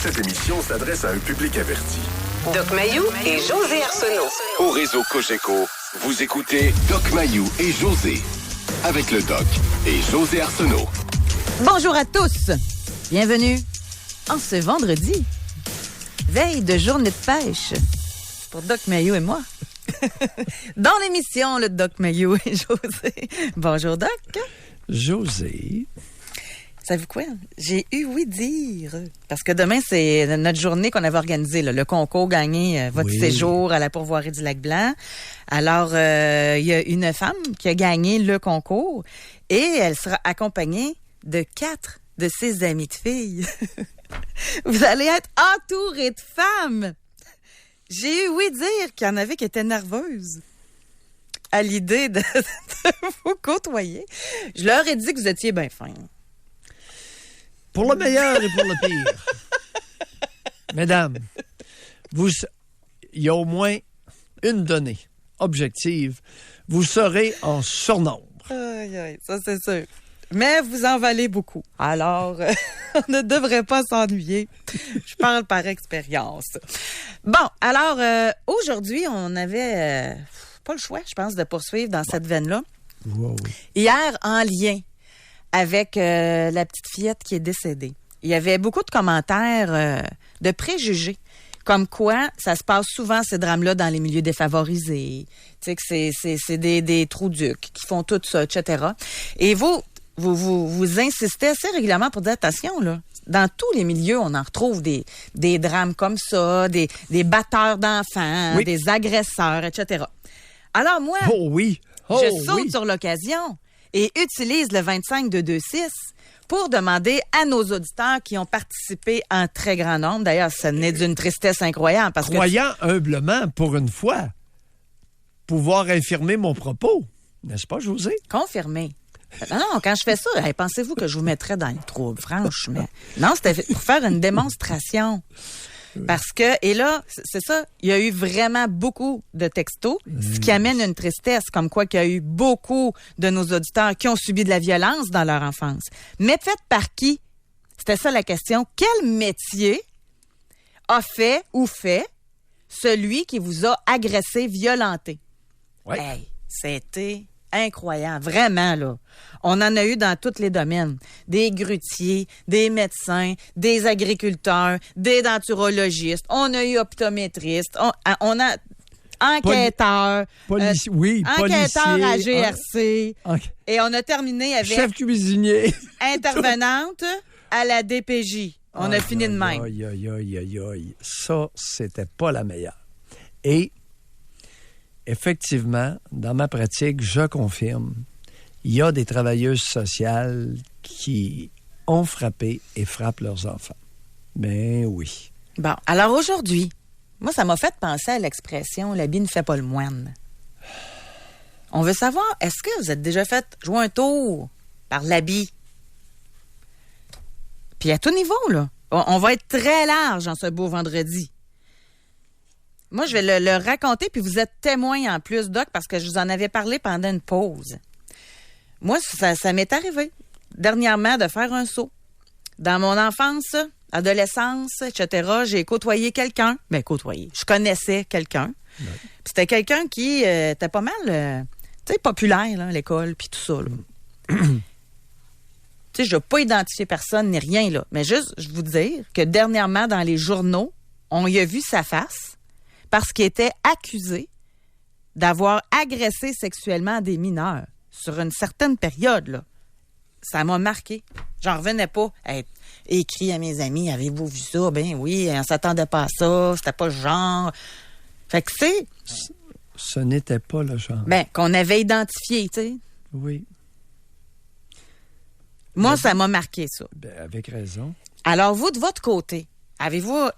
Cette émission s'adresse à un public averti. Doc Mayou et José Arsenault. Au réseau Cogeco, vous écoutez Doc Mayou et José. Avec le Doc et José Arsenault. Bonjour à tous. Bienvenue en ce vendredi. Veille de journée de pêche pour Doc Mayou et moi. Dans l'émission, le Doc Mayou et José. Bonjour, Doc. José. Savez-vous quoi? J'ai eu oui dire. Parce que demain, c'est notre journée qu'on avait organisée, là, le concours gagné votre séjour à la pourvoirie du Lac-Blanc. Alors, il y a une femme qui a gagné le concours et elle sera accompagnée de 4 de ses amies de filles. Vous allez être entourés de femmes. J'ai eu oui dire qu'il y en avait qui étaient nerveuses à l'idée de vous côtoyer. Je leur ai dit que vous étiez bien fins. Pour le meilleur et pour le pire. Mesdames, il y a au moins une donnée objective. Vous serez en surnombre. Aïe, aïe, ça c'est sûr. Mais vous en valez beaucoup. Alors, on ne devrait pas s'ennuyer. Je parle par expérience. Bon, alors, aujourd'hui, on avait pas le choix, je pense, de poursuivre dans cette veine-là. Wow. Hier, en lien avec la petite fillette qui est décédée, il y avait beaucoup de commentaires de préjugés, comme quoi ça se passe souvent, ces drames-là, dans les milieux défavorisés. Tu sais, que c'est des trous-ducs qui font tout ça, etc. Et vous insistez assez régulièrement pour dire, attention, là, dans tous les milieux, on en retrouve des drames comme ça, des batteurs d'enfants, oui, des agresseurs, etc. Alors moi, je saute sur l'occasion et utilise le 25-226 pour demander à nos auditeurs qui ont participé en très grand nombre. D'ailleurs, ça n'est d'une tristesse incroyable. Croyant humblement, pour une fois, pouvoir infirmer mon propos. N'est-ce pas, José? Confirmé. Non, quand je fais ça, pensez-vous que je vous mettrais dans le trouble, franchement? Non, c'était pour faire une démonstration. Parce que, et là, c'est ça, il y a eu vraiment beaucoup de textos, ce qui amène une tristesse, comme quoi qu'il y a eu beaucoup de nos auditeurs qui ont subi de la violence dans leur enfance. Mais faites par qui? C'était ça la question. Quel métier a fait ou fait celui qui vous a agressé, violenté? Ouais. Hey, c'était incroyable, vraiment, là. On en a eu dans tous les domaines. Des grutiers, des médecins, des agriculteurs, des denturologistes. On a eu optométristes. On a enquêteurs. Enquêteurs à GRC. Et on a terminé avec... Chef cuisinier. Intervenante à la DPJ. On a fini de même. Aïe. Ça, c'était pas la meilleure. Et effectivement, dans ma pratique, je confirme, il y a des travailleuses sociales qui ont frappé et frappent leurs enfants. Ben oui. Bon, alors aujourd'hui, moi, ça m'a fait penser à l'expression « l'habit ne fait pas le moine ». On veut savoir, est-ce que vous êtes déjà fait jouer un tour par l'habit? Puis à tout niveau, là. On va être très large en ce beau vendredi. Moi, je vais le raconter, puis vous êtes témoin en plus, Doc, parce que je vous en avais parlé pendant une pause. Moi, ça m'est arrivé dernièrement de faire un saut. Dans mon enfance, adolescence, etc., j'ai côtoyé quelqu'un. Ben, je connaissais quelqu'un. Ouais. Puis c'était quelqu'un qui était pas mal, populaire, là, à l'école, puis tout ça, là. Tu sais, je n'ai pas identifié personne ni rien, là. Mais juste, je vous dire que dernièrement, dans les journaux, on y a vu sa face parce qu'il était accusé d'avoir agressé sexuellement des mineurs sur une certaine période, là. Ça m'a marqué. J'en revenais pas à être écrit à mes amis. Avez-vous vu ça? Ben oui, on s'attendait pas à ça. C'était pas le genre. Fait que c'est... Ce n'était pas le genre. Ben, qu'on avait identifié, tu sais. Oui. Moi, ça m'a marqué, ça. Ben, avec raison. Alors, vous, de votre côté, avez-vous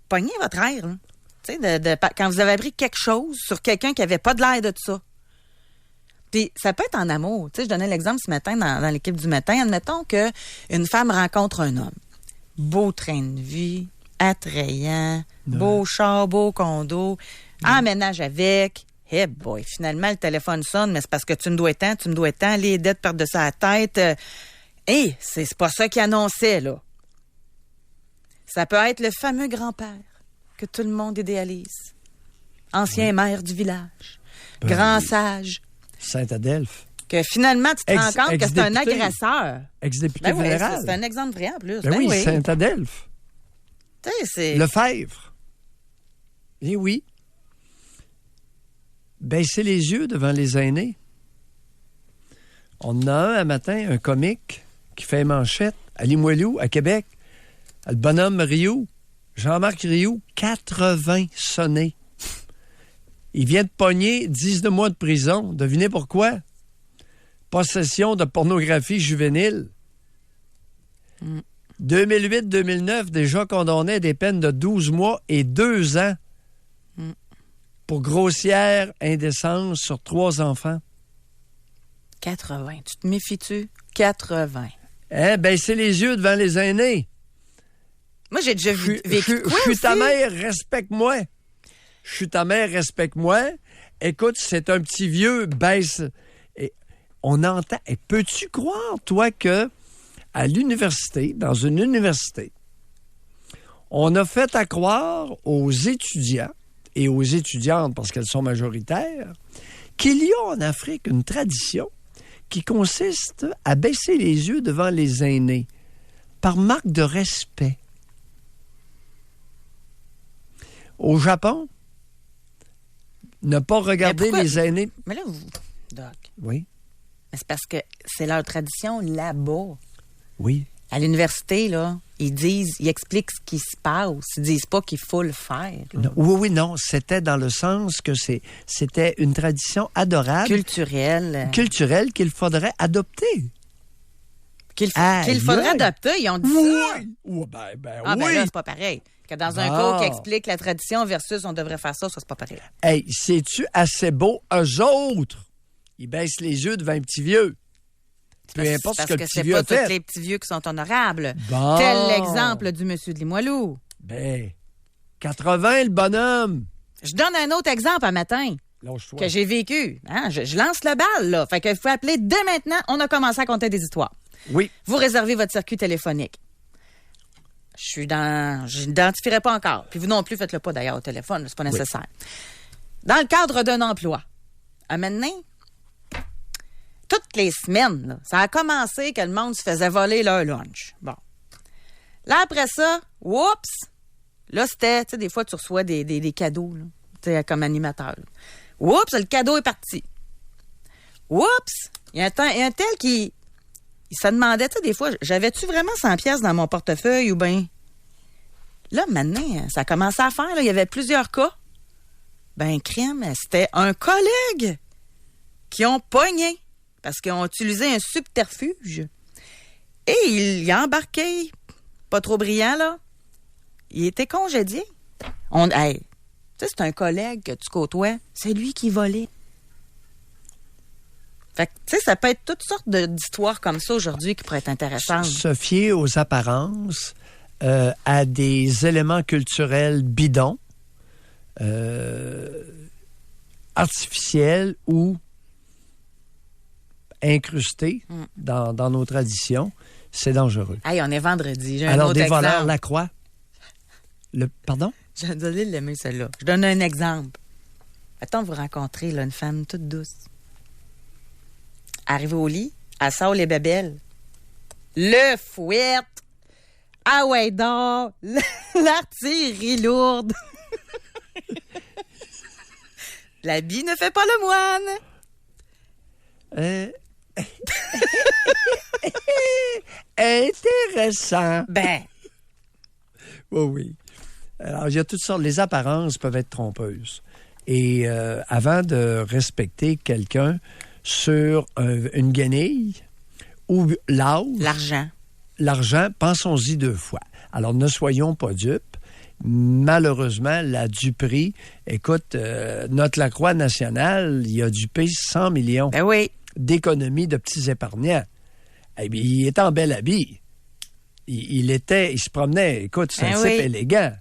pogné votre air, là? Tu sais, quand vous avez appris quelque chose sur quelqu'un qui avait pas de l'air de ça? Puis, ça peut être en amour. Tu sais, je donnais l'exemple ce matin dans l'équipe du matin. Admettons qu'une femme rencontre un homme. Beau train de vie, attrayant, beau char, beau condo, emménage avec. Eh boy, finalement, le téléphone sonne, mais c'est parce que tu me dois tant, les dettes par-dessus la tête. C'est pas ça qu'il annonçait, là. Ça peut être le fameux grand-père que tout le monde idéalise. Ancien maire du village. Grand sage. Saint-Adelphe. Que finalement, tu te rends compte que c'est un ex-député. agresseur. Ex-député Ben oui, fédéral. c'est un exemple vrai en plus. Ben oui, Saint-Adelphe. Tu sais, c'est... Lefebvre. Eh oui. Baissez les yeux devant les aînés. On en a un matin, un comique qui fait manchette à Limoilou, à Québec. Le bonhomme Rioux, Jean-Marc Rioux, 80 sonnés. Il vient de pogner 19 mois de prison. Devinez pourquoi? Possession de pornographie juvénile. 2008-2009, déjà condamné à des peines de 12 mois et 2 ans pour grossière indécence sur 3 enfants. 80. Tu te méfies-tu? 80. Hein? Baissez les yeux devant les aînés. Moi, j'ai déjà vécu quoi Je suis aussi? ta mère, respecte-moi. Je suis ta mère, respecte-moi. Écoute, c'est un petit vieux, baisse. Et on entend. Et peux-tu croire, toi, que à l'université, dans une université, on a fait à croire aux étudiants et aux étudiantes, parce qu'elles sont majoritaires, qu'il y a en Afrique une tradition qui consiste à baisser les yeux devant les aînés par marque de respect. Au Japon, ne pas regarder les aînés. Mais là, Doc, Oui, c'est parce que c'est leur tradition là-bas. oui. À l'université, là, ils expliquent ce qui se passe. Ils disent pas qu'il faut le faire. Là. Oui, non. C'était dans le sens que c'était une tradition adorable. Culturelle. Culturelle qu'il faudrait adopter. Qu'il faudrait adopter. Ils ont dit ça. Oui, ben Ah, ben oui. là, c'est pas pareil. Que dans un cours qui explique la tradition versus on devrait faire ça, c'est pas pareil. Hey, c'est-tu assez beau? Eux autres, ils baissent les yeux devant un petit vieux. Peu importe ce que le petit vieux a c'est pas fait. tous les petits vieux qui sont honorables. Bon. Tel l'exemple du monsieur de Limoilou. Ben, 80, le bonhomme. Je donne un autre exemple un matin Lâche-toi. que j'ai vécu. Hein? Je lance le bal, là. Fait qu'il faut appeler dès maintenant. On a commencé à compter des histoires. Oui. Vous réservez votre circuit téléphonique. Je n'identifierai pas encore. Puis vous non plus, faites-le pas d'ailleurs au téléphone. C'est pas nécessaire. Dans le cadre d'un emploi, à maintenant, toutes les semaines, là, ça a commencé que le monde se faisait voler leur lunch. Bon. Là, après ça, oups! Là, c'était, tu sais, des fois, tu reçois des cadeaux, là, tu sais, comme animateur. Là. Oups! Le cadeau est parti. Oups! Il y a un tel qui... Il se demandait, tu sais, des fois, j'avais-tu vraiment 100 pièces dans mon portefeuille ou bien... Là, maintenant, ça a commencé à faire, là, il y avait plusieurs cas. Ben, crime, c'était un collègue qui ont pogné parce qu'ils ont utilisé un subterfuge. Et il a embarqué, pas trop brillant, là. Il était congédié. Hey, tu sais, c'est un collègue que tu côtoies, c'est lui qui volait. Fait que, tu sais, ça peut être toutes sortes d'histoires comme ça aujourd'hui qui pourraient être intéressantes. Se fier aux apparences, à des éléments culturels bidons, artificiels ou incrustés dans nos traditions, c'est dangereux. Hey, on est vendredi. J'ai un Alors, autre des exemple. voleurs Lacroix. Pardon? J'ai donné l'aimer, celle-là. Je donne un exemple. Attends, vous rencontrez là, une femme toute douce. Arrivée au lit, elle sort les bébelles. Le fouette. Ah ouais, donc, l'artillerie lourde. L'habit ne fait pas le moine. Intéressant. Ben, Oui. Alors, il y a toutes sortes. Les apparences peuvent être trompeuses. Et avant de respecter quelqu'un sur une guenille ou l'âge, l'argent, pensons-y 2 fois. Alors, ne soyons pas dupes. Malheureusement, la duperie, écoute, notre Lacroix national, il a dupé 100 millions ben oui. d'économies de petits épargnants. Eh bien, il était en bel habit. Il se promenait, écoute, c'est un type élégant.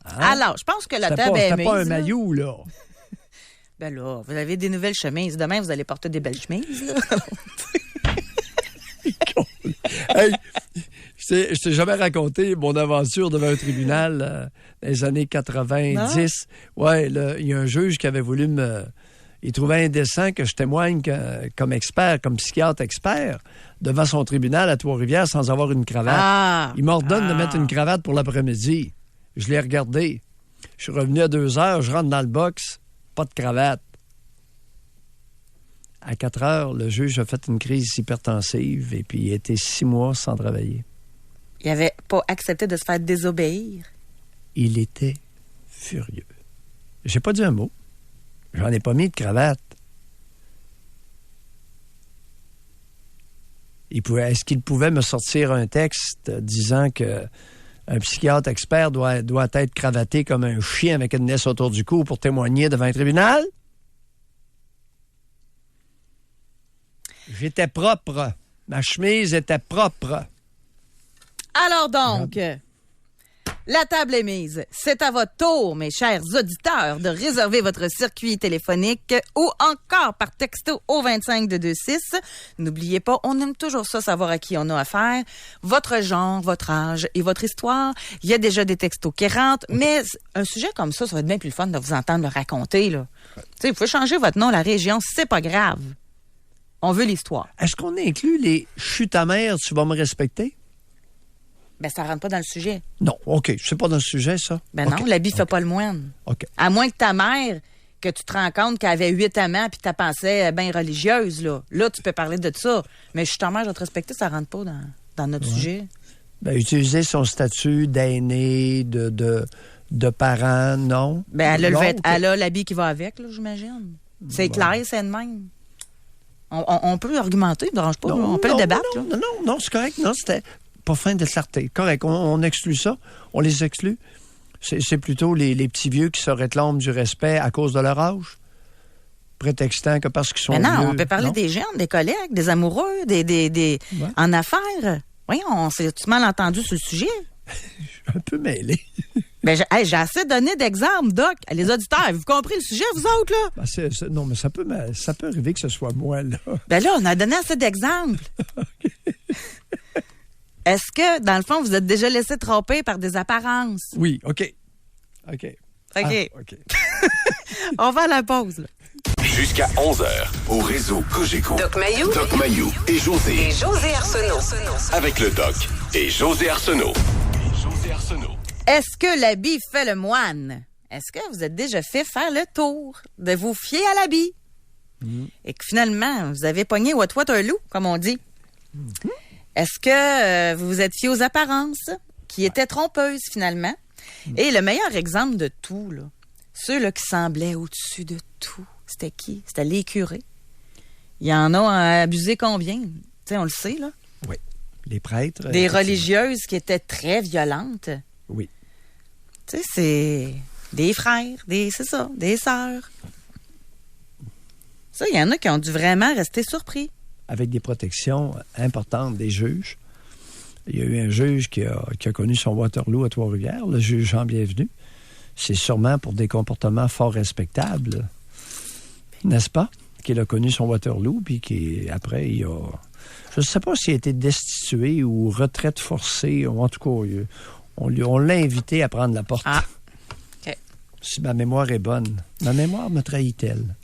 Hein? Alors, je pense que la table est C'était pas un mise, là. maillot, là. Ben là, vous avez des nouvelles chemises. Demain, vous allez porter des belles chemises, là. Hey, Je t'ai jamais raconté mon aventure devant un tribunal dans les années 90. Ouais, il y a un juge qui avait voulu il trouvait indécent que je témoigne comme expert, comme psychiatre expert, devant son tribunal à Trois-Rivières sans avoir une cravate. Il m'ordonne de mettre une cravate pour l'après-midi. Je l'ai regardé. Je suis revenu à 2h, je rentre dans le box, pas de cravate. À 4h, le juge a fait une crise hypertensive et puis il a été 6 mois sans travailler. Il n'avait pas accepté de se faire désobéir. Il était furieux. J'ai pas dit un mot. J'en ai pas mis de cravate. Est-ce qu'il pouvait me sortir un texte disant que un psychiatre expert doit être cravaté comme un chien avec une laisse autour du cou pour témoigner devant un tribunal? J'étais propre. Ma chemise était propre. Alors donc, la table est mise. C'est à votre tour, mes chers auditeurs, de réserver votre circuit téléphonique ou encore par texto au 25226. N'oubliez pas, on aime toujours ça, savoir à qui on a affaire. Votre genre, votre âge et votre histoire. Il y a déjà des textos qui rentrent, mais un sujet comme ça va être bien plus fun de vous entendre le raconter, là. Tu sais, vous pouvez changer votre nom, la région, c'est pas grave. On veut l'histoire. Est-ce qu'on inclut les chutes amères, tu vas me respecter? Ben, ça rentre pas dans le sujet. Non, OK. C'est pas dans le sujet, ça? Ben non, l'habit fait pas le moine. OK. À moins que ta mère, que tu te rends compte qu'elle avait 8 amants puis tu pensais bien religieuse, là. Là, tu peux parler de ça. Mais je suis ta mère, je vais te respecter, ça rentre pas dans notre sujet. Ben, utiliser son statut d'aîné, de parent, non? Ben, elle a l'habit qui va avec, là, j'imagine. C'est clair, c'est de même. On peut argumenter, ne dérange pas. Non, on peut le débattre. Non, c'est correct. Non, c'était pas fin de clarté. Correct, on exclut ça. On les exclut. C'est plutôt les petits vieux qui se réclament du respect à cause de leur âge, prétextant que parce qu'ils sont vieux... Mais non, on peut parler des jeunes, des collègues, des amoureux, des en affaires. Voyons, on s'est-tu mal entendu sur le sujet? Je suis un peu mêlé. Ben, j'ai assez donné d'exemples, Doc. Les auditeurs, avez-vous compris le sujet, vous autres, là? Ben, non, mais ça peut arriver que ce soit moi, là. Ben là, on a donné assez d'exemples. Est-ce que, dans le fond, vous êtes déjà laissé tromper par des apparences? Oui, OK. On va à la pause, là. Jusqu'à 11h, au réseau Cogeco. Doc Mayou et José. et José Arsenault. Avec le Doc et José Arsenault. Est-ce que l'habit fait le moine? Est-ce que vous êtes déjà fait faire le tour de vous fier à l'habit? Et que finalement, vous avez pogné Waterloo, comme on dit? Est-ce que vous vous êtes fié aux apparences qui étaient trompeuses, finalement? Et le meilleur exemple de tout, là, ceux-là qui semblaient au-dessus de tout, c'était qui? C'était les curés. Il y en a abusé combien? Tu sais, on le sait, là. Oui. Les prêtres. Des religieuses qui étaient très violentes. Oui. Tu sais, c'est des frères, c'est ça, des sœurs. Ça, il y en a qui ont dû vraiment rester surpris. Avec des protections importantes des juges. Il y a eu un juge qui a connu son Waterloo à Trois-Rivières, le juge Jean Bienvenu. C'est sûrement pour des comportements fort respectables, n'est-ce pas? Qu'il a connu son Waterloo, puis après, il a... Je ne sais pas s'il a été destitué ou retraite forcée, ou en tout cas, on l'a invité à prendre la porte. Ah, OK. Si ma mémoire est bonne. Ma mémoire me trahit-elle?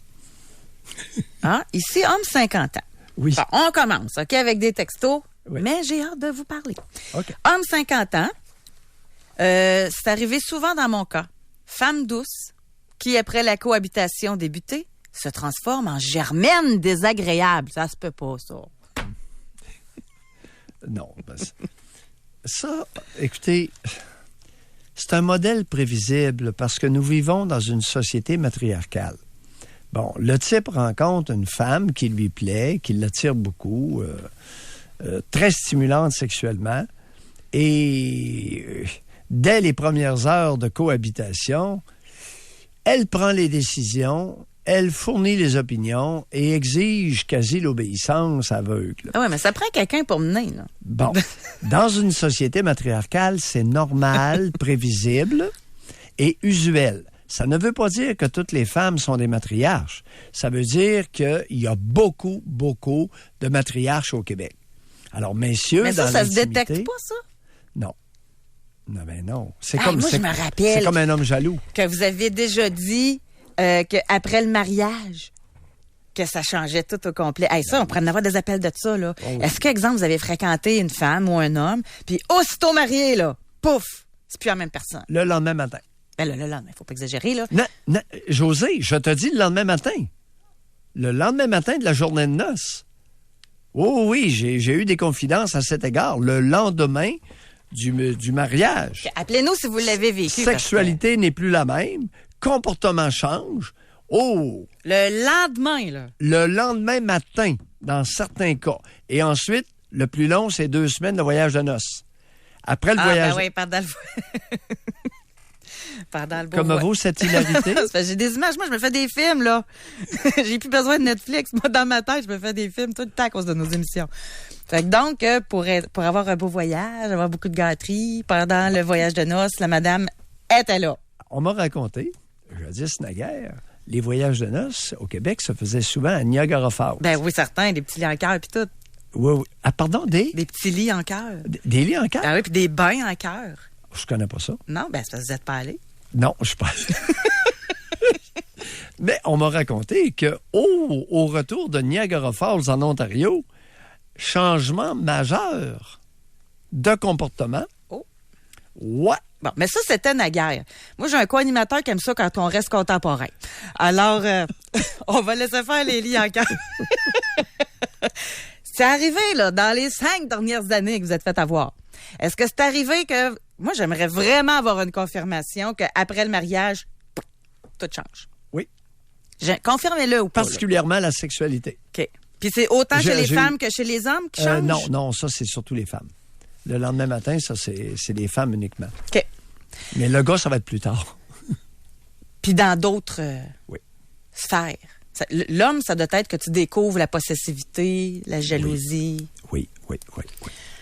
Ah, ici, homme 50 ans. Oui. Bon, on commence, OK, avec des textos, Oui. mais j'ai hâte de vous parler. OK. Homme 50 ans, c'est arrivé souvent dans mon cas. Femme douce, qui, après la cohabitation débutée, se transforme en germaine désagréable. Ça se peut pas, ça. Non. Ça, écoutez, c'est un modèle prévisible parce que nous vivons dans une société matriarcale. Bon, le type rencontre une femme qui lui plaît, qui l'attire beaucoup, très stimulante sexuellement, et dès les premières heures de cohabitation, elle prend les décisions, elle fournit les opinions et exige quasi l'obéissance aveugle. Ah oui, mais ça prend quelqu'un pour mener, là. Bon, dans une société matriarcale, c'est normal, prévisible et usuel. Ça ne veut pas dire que toutes les femmes sont des matriarches. Ça veut dire qu'il y a beaucoup, beaucoup de matriarches au Québec. Alors, messieurs, mais ça dans se l'intimité... détecte pas, ça? Non. Non, mais non. C'est moi, je me rappelle. C'est comme un homme jaloux. Que vous avez déjà dit qu'après le mariage, que ça changeait tout au complet. Hey, ça, on pourrait en avoir des appels de ça, là. Oh oui. Est-ce que, exemple, vous avez fréquenté une femme ou un homme, puis aussitôt marié, là, pouf, c'est plus la même personne. Le lendemain matin. Ben là, il ne faut pas exagérer, là. Non, José, je te dis le lendemain matin. Le lendemain matin de la journée de noces. Oh oui, j'ai eu des confidences à cet égard. Le lendemain du mariage. Appelez-nous si vous l'avez vécu. Sexualité n'est plus la même. Comportement change. Oh! Le lendemain, là. Le lendemain matin, dans certains cas. Et ensuite, le plus long, c'est 2 semaines de voyage de noces. Après le voyage... Ben oui, pendant le beau Comme voyage. vaut cette hilarité? J'ai des images. Moi, je me fais des films, là. J'ai plus besoin de Netflix. Moi, dans ma tête, je me fais des films tout le temps à cause de nos émissions. Fait que donc, pour avoir un beau voyage, avoir beaucoup de gâteries, pendant le voyage de noces, la madame était là. On m'a raconté, jadis naguère, les voyages de noces au Québec se faisaient souvent à Niagara Falls. Ben oui, certains, des petits lits en cœur puis tout. Oui. Ah, pardon, des Des petits lits en cœur. lits en cœur? Ah oui, puis des bains en cœur. Je connais pas ça. Non, ben c'est parce que vous n'êtes pas allés. Non, je pense. Mais on m'a raconté que au retour de Niagara Falls en Ontario, changement majeur de comportement. Oh. Ouais. Bon, mais ça, c'était naguère. Moi, j'ai un co-animateur qui aime ça quand on reste contemporain. Alors, on va laisser faire les lits en cœur. C'est arrivé, là, dans les 5 dernières années que vous êtes fait avoir. Est-ce que c'est arrivé que... Moi, j'aimerais vraiment avoir une confirmation qu'après le mariage, tout change. Oui. Confirmez-le ou pas. Particulièrement la sexualité. OK. Puis c'est autant chez les femmes que chez les hommes qui changent? Non, ça, c'est surtout les femmes. Le lendemain matin, ça, c'est les femmes uniquement. OK. Mais le gars, ça va être plus tard. Puis dans d'autres Oui. sphères. L'homme, ça doit être que tu découvres la possessivité, la jalousie. Oui.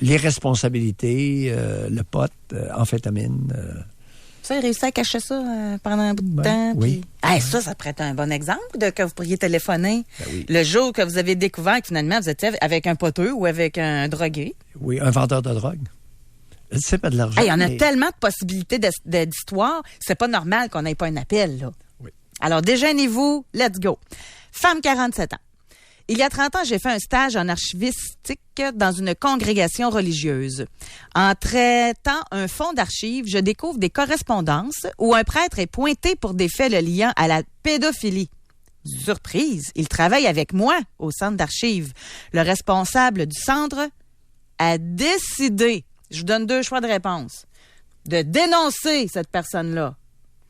Les responsabilités, le pote, amphétamine. Ça, il réussit à cacher ça pendant un bout de temps. Oui. Puis... Hey, ça pourrait être un bon exemple de que vous pourriez téléphoner oui. le jour que vous avez découvert que finalement vous étiez avec un poteux ou avec un drogué. Oui, un vendeur de drogue. C'est pas de l'argent. Il y en a tellement de possibilités d'histoire, c'est pas normal qu'on n'ait pas un appel, là. Oui. Alors, déjeunez-vous, let's go. Femme 47 ans. Il y a 30 ans, j'ai fait un stage en archivistique dans une congrégation religieuse. En traitant un fonds d'archives, je découvre des correspondances où un prêtre est pointé pour des faits le liant à la pédophilie. Surprise, il travaille avec moi au centre d'archives. Le responsable du centre a décidé, je vous donne 2 choix de réponse, de dénoncer cette personne-là,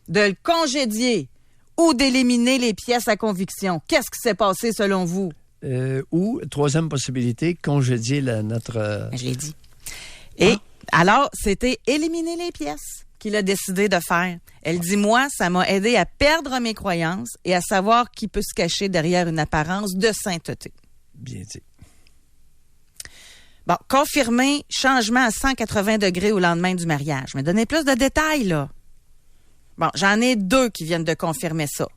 de le congédier ou d'éliminer les pièces à conviction. Qu'est-ce qui s'est passé selon vous? Ou, troisième possibilité, congédier notre... Je l'ai dit. Et alors, c'était éliminer les pièces qu'il a décidé de faire. Elle dit, moi, ça m'a aidé à perdre mes croyances et à savoir qui peut se cacher derrière une apparence de sainteté. Bien dit. Bon, confirmé, changement à 180 degrés au lendemain du mariage. Mais donnez plus de détails, là. Bon, j'en ai 2 qui viennent de confirmer ça.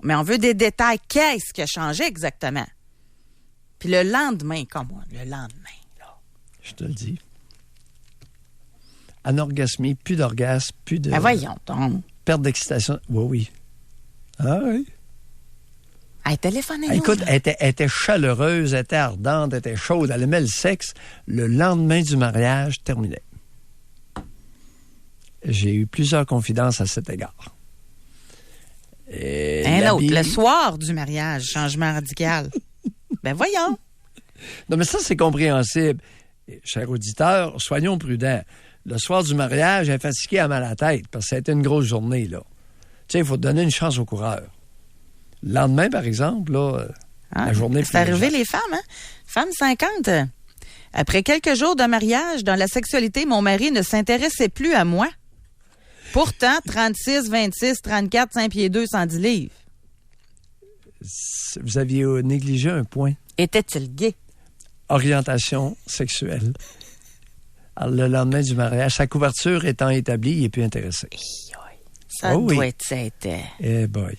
Mais on veut des détails. Qu'est-ce qui a changé exactement? Puis le lendemain, comment? Le lendemain, là. Je te le dis. Anorgasmie, plus d'orgasme, plus de... Ben voyons donc. Perte d'excitation. Oui. Ah oui. Hey, téléphonez-nous. Écoute, là. elle était chaleureuse, elle était ardente, elle était chaude, elle aimait le sexe. Le lendemain du mariage, terminé. J'ai eu plusieurs confidences à cet égard. Un autre, le soir du mariage, changement radical. Ben voyons. Non, mais ça, c'est compréhensible. Chers auditeurs, soyons prudents. Le soir du mariage, elle est fatiguée, elle a mal à la tête, parce que ça a été une grosse journée, là. Tu sais, il faut donner une chance au coureur. Le lendemain, par exemple, là, la journée... C'est arrivé, les femmes, hein? Femme 50. Après quelques jours de mariage, dans la sexualité, mon mari ne s'intéressait plus à moi. Pourtant, 36, 26, 34, 5 pieds 2, 110 livres. Vous aviez négligé un point. Était-il gay? Orientation sexuelle. Alors, le lendemain du mariage, sa couverture étant établie, il n'est plus intéressé. Ça doit être... Eh boy.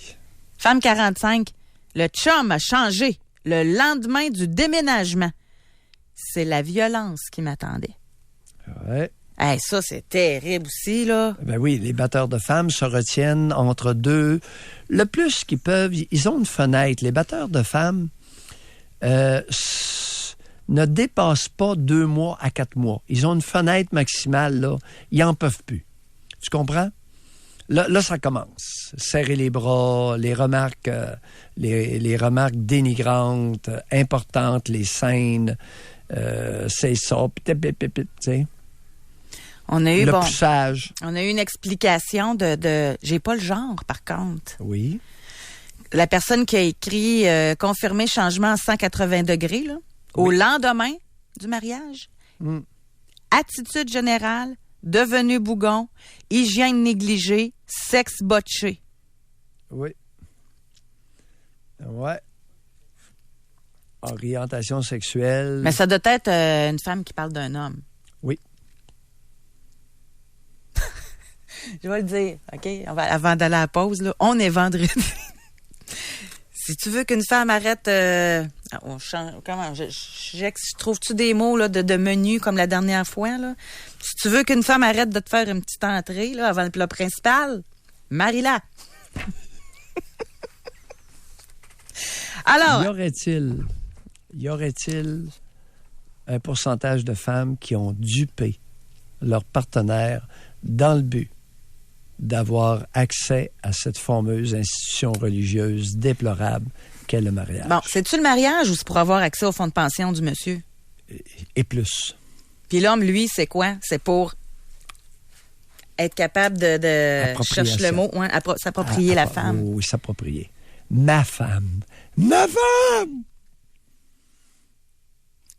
Femme 45, le chum a changé le lendemain du déménagement. C'est la violence qui m'attendait. Ouais. Hey, ça, c'est terrible aussi, là. Ben oui, les batteurs de femmes se retiennent entre 2. Le plus qu'ils peuvent, ils ont une fenêtre. Les batteurs de femmes ne dépassent pas 2 mois à 4 mois. Ils ont une fenêtre maximale, là. Ils n'en peuvent plus. Tu comprends? Là, ça commence. Serrer les bras, les remarques dénigrantes, importantes, les scènes, c'est ça, tu sais. On a eu, le poussage. On a eu une explication de j'ai pas le genre, par contre. Oui. La personne qui a écrit confirmer changement à 180 degrés, là, au lendemain du mariage. Attitude générale, devenu bougon, hygiène négligée, sexe botché. Oui. Ouais. Orientation sexuelle. Mais ça doit être une femme qui parle d'un homme. Oui. Je vais le dire, OK? Avant d'aller à la pause, là, on est vendredi. Si tu veux qu'une femme arrête... on change, comment? Je trouve-tu des mots là, de menu comme la dernière fois? Là? Si tu veux qu'une femme arrête de te faire une petite entrée là, avant le plat principal, marie-la. Alors... Y aurait-il un pourcentage de femmes qui ont dupé leur partenaire dans le but d'avoir accès à cette fameuse institution religieuse déplorable qu'est le mariage? Bon, c'est-tu le mariage ou c'est pour avoir accès au fonds de pension du monsieur? Et plus. Puis l'homme, lui, c'est quoi? C'est pour être capable de je cherche le mot, s'approprier la femme. Oui, s'approprier. Ma femme. Ma femme!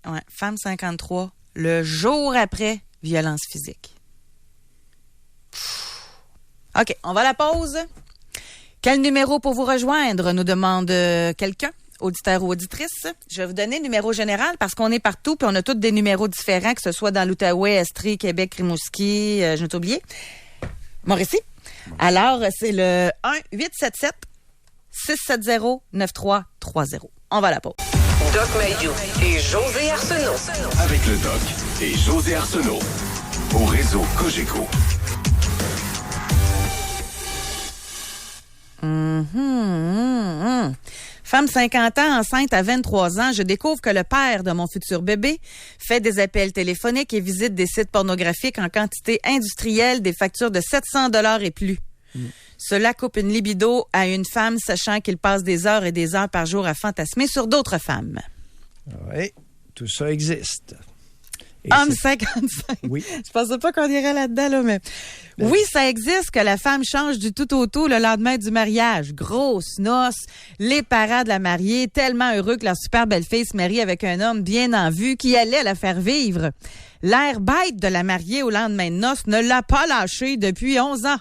Ouais, femme 53, le jour après, violence physique. OK, on va à la pause. Quel numéro pour vous rejoindre, nous demande quelqu'un, auditeur ou auditrice. Je vais vous donner le numéro général parce qu'on est partout puis on a tous des numéros différents, que ce soit dans l'Outaouais, Estrie, Québec, Rimouski, je n'ai oublié, Mauricie. Alors, c'est le 1-877-670-9330. On va à la pause. Doc Mayou et José Arsenault. Avec le Doc et José Arsenault. Au réseau Cogeco. Femme 50 ans, enceinte à 23 ans, je découvre que le père de mon futur bébé fait des appels téléphoniques et visite des sites pornographiques en quantité industrielle, des factures de 700 $ et plus. Cela coupe une libido à une femme, sachant qu'il passe des heures et des heures par jour à fantasmer sur d'autres femmes. Oui, tout ça existe. Et Homme 55. Oui. Je pensais pas qu'on irait là-dedans, là, mais... Oui, ça existe que la femme change du tout au tout le lendemain du mariage. Grosse noce, les parents de la mariée, tellement heureux que leur super belle-fille se marie avec un homme bien en vue qui allait la faire vivre. L'air bête de la mariée au lendemain de noces ne l'a pas lâchée depuis 11 ans.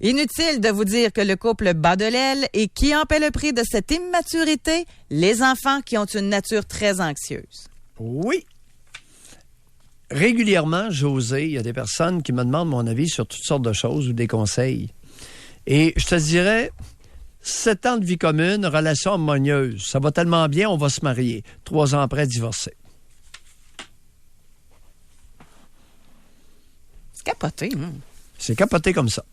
Inutile de vous dire que le couple bat de l'aile et qui en paie le prix de cette immaturité? Les enfants qui ont une nature très anxieuse. Oui. Régulièrement, José, il y a des personnes qui me demandent mon avis sur toutes sortes de choses ou des conseils. Et je te dirais, 7 ans de vie commune, relation harmonieuse. Ça va tellement bien, on va se marier. 3 ans après, divorcer. C'est capoté, hein? C'est capoté comme ça.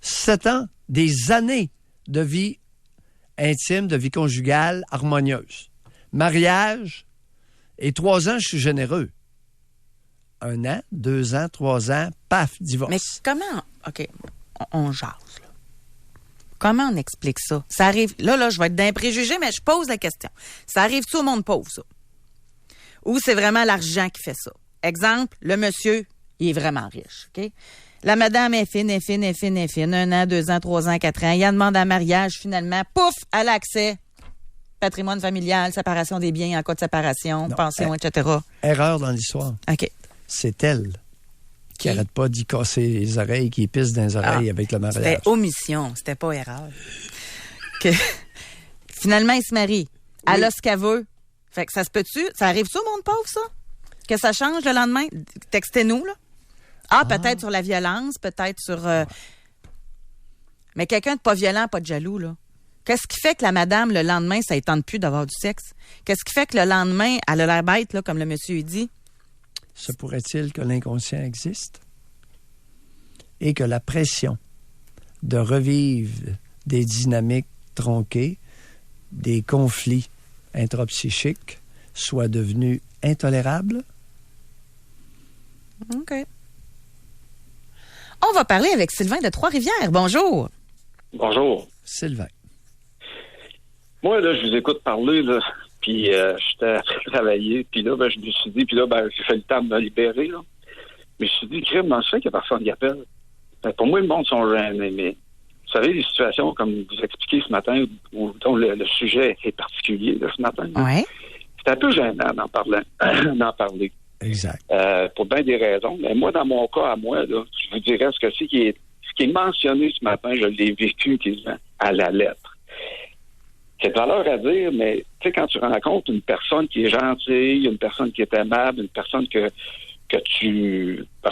7 ans, des années de vie intime, de vie conjugale harmonieuse. Mariage, et 3 ans, je suis généreux. 1 an, 2 ans, 3 ans, paf, divorce. Mais comment... OK, on jase, là. Comment on explique ça? Ça arrive... Là, je vais être d'un préjugé, mais je pose la question. Ça arrive-tu au monde pauvre, ça? Ou c'est vraiment l'argent qui fait ça? Exemple, le monsieur, il est vraiment riche, OK? La madame est fine. 1 an, 2 ans, 3 ans, 4 ans. Il y a une demande en mariage, finalement, pouf, elle a accès. Patrimoine familial, séparation des biens en cas de séparation, pension, etc. Erreur dans l'histoire. OK. C'est elle qui n'arrête pas d'y casser les oreilles, qui pisse dans les oreilles avec le mariage. C'était omission, c'était pas erreur. Finalement, il se marie. Oui. Elle a ce qu'elle veut. Fait que ça se peut-tu? Ça arrive-tu au monde pauvre, ça? Que ça change le lendemain? Textez-nous, là. Peut-être sur la violence, peut-être sur... Mais quelqu'un de pas violent, pas de jaloux, là. Qu'est-ce qui fait que la madame, le lendemain, ça ne tente plus d'avoir du sexe? Qu'est-ce qui fait que le lendemain, elle a l'air bête, là, comme le monsieur dit? Se pourrait-il que l'inconscient existe et que la pression de revivre des dynamiques tronquées, des conflits intrapsychiques soit devenue intolérable? OK. On va parler avec Sylvain de Trois-Rivières. Bonjour. Bonjour. Sylvain. Moi, là, je vous écoute parler, là, puis j'étais après travailler, puis là, je me suis dit, puis là, j'ai fait le temps de me libérer, là. Mais je me suis dit, crime, dans ce fait qu'il n'y a personne qui appelle. Pour moi, le monde sont gênés, mais vous savez, les situations, comme vous expliquez ce matin, où dont le sujet est particulier, là, ce matin, Oui. c'est un peu gênant d'en parler. Exact. Pour bien des raisons. Mais moi, dans mon cas, à moi, là, je vous dirais ce qui est mentionné ce matin, je l'ai vécu quasiment à la lettre. C'est de valeur à dire, mais tu sais, quand tu rencontres une personne qui est gentille, une personne qui est aimable, une personne que tu n'as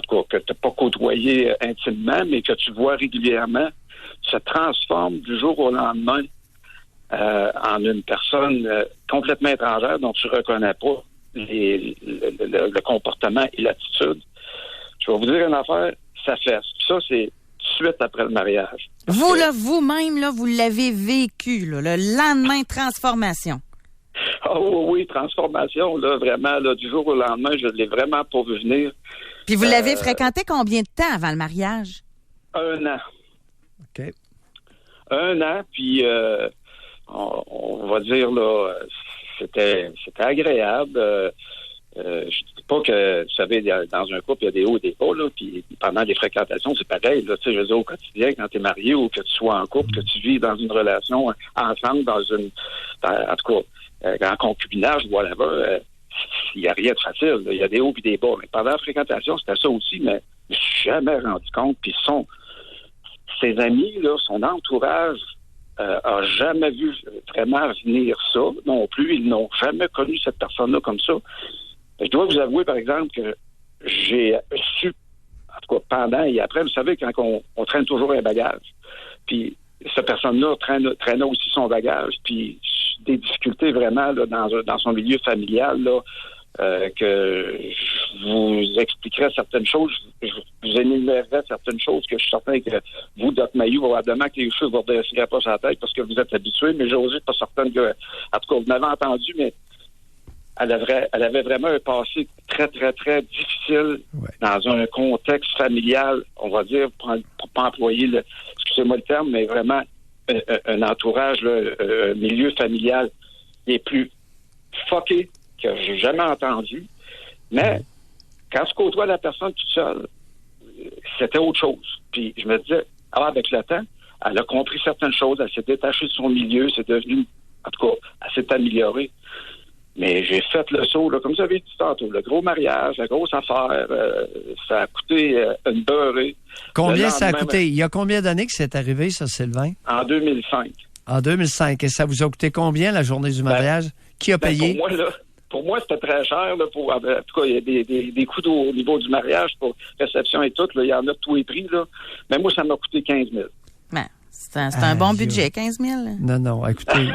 pas côtoyé intimement, mais que tu vois régulièrement, se transforme du jour au lendemain en une personne complètement étrangère dont tu ne reconnais pas le comportement et l'attitude. Je vais vous dire une affaire, ça fait. Ça, c'est tout de suite après le mariage. Vous, là, vous-même, là, vous l'avez vécu, là, le lendemain de transformation. Ah oui, transformation, là, vraiment, là, du jour au lendemain, je ne l'ai vraiment pas vu venir. Puis vous l'avez fréquenté combien de temps avant le mariage? 1 an. OK. 1 an, puis on va dire, là, c'était agréable. Je dis pas que, vous savez, dans un couple, il y a des hauts et des bas, là, puis pendant les fréquentations, c'est pareil, là, tu sais, je veux dire, au quotidien, quand tu es marié ou que tu sois en couple, que tu vis dans une relation ensemble, en tout cas, en concubinage, whatever, il n'y a rien de facile, là. Il y a des hauts et des bas. Mais pendant la fréquentation, c'était ça aussi, mais je me suis jamais rendu compte, puis ses amis, là, son entourage, a jamais vu vraiment venir ça non plus. Ils n'ont jamais connu cette personne-là comme ça. Je dois vous avouer, par exemple, que j'ai su, en tout cas pendant et après, vous savez, quand on traîne toujours un bagage, puis cette personne-là traînait aussi son bagage, puis des difficultés vraiment là, dans son milieu familial, là, que je vous expliquerai certaines choses, je vous énumérerai certaines choses que je suis certain que vous, Doc Mayou, probablement que les choses ne vous redresseraient pas sur la tête parce que vous êtes habitués, mais j'ose pas certain que, en tout cas, vous m'avez entendu, mais elle avait vraiment un passé très, très, très difficile dans un contexte familial, on va dire, pour pas employer excusez-moi le terme, mais vraiment un entourage, là, un milieu familial les plus fucké que j'ai jamais entendu. Mais quand je côtoie la personne toute seule, c'était autre chose. Puis je me disais, avec le temps, elle a compris certaines choses, elle s'est détachée de son milieu, c'est devenu, en tout cas, elle s'est améliorée. Mais j'ai fait le saut, là, comme vous avez dit tantôt, le gros mariage, la grosse affaire, ça a coûté une beurrée. Combien ça a coûté? Il y a combien d'années que c'est arrivé, ça, Sylvain? En 2005. En 2005. Et ça vous a coûté combien, la journée du mariage? Qui a payé? Pour moi, c'était très cher. Là, en tout cas, il y a des coûts au niveau du mariage pour réception et tout. Là, il y en a de tous les prix. Là. Mais moi, ça m'a coûté 15 000. Ben, c'est un bon budget, 15 000. Non, écoutez.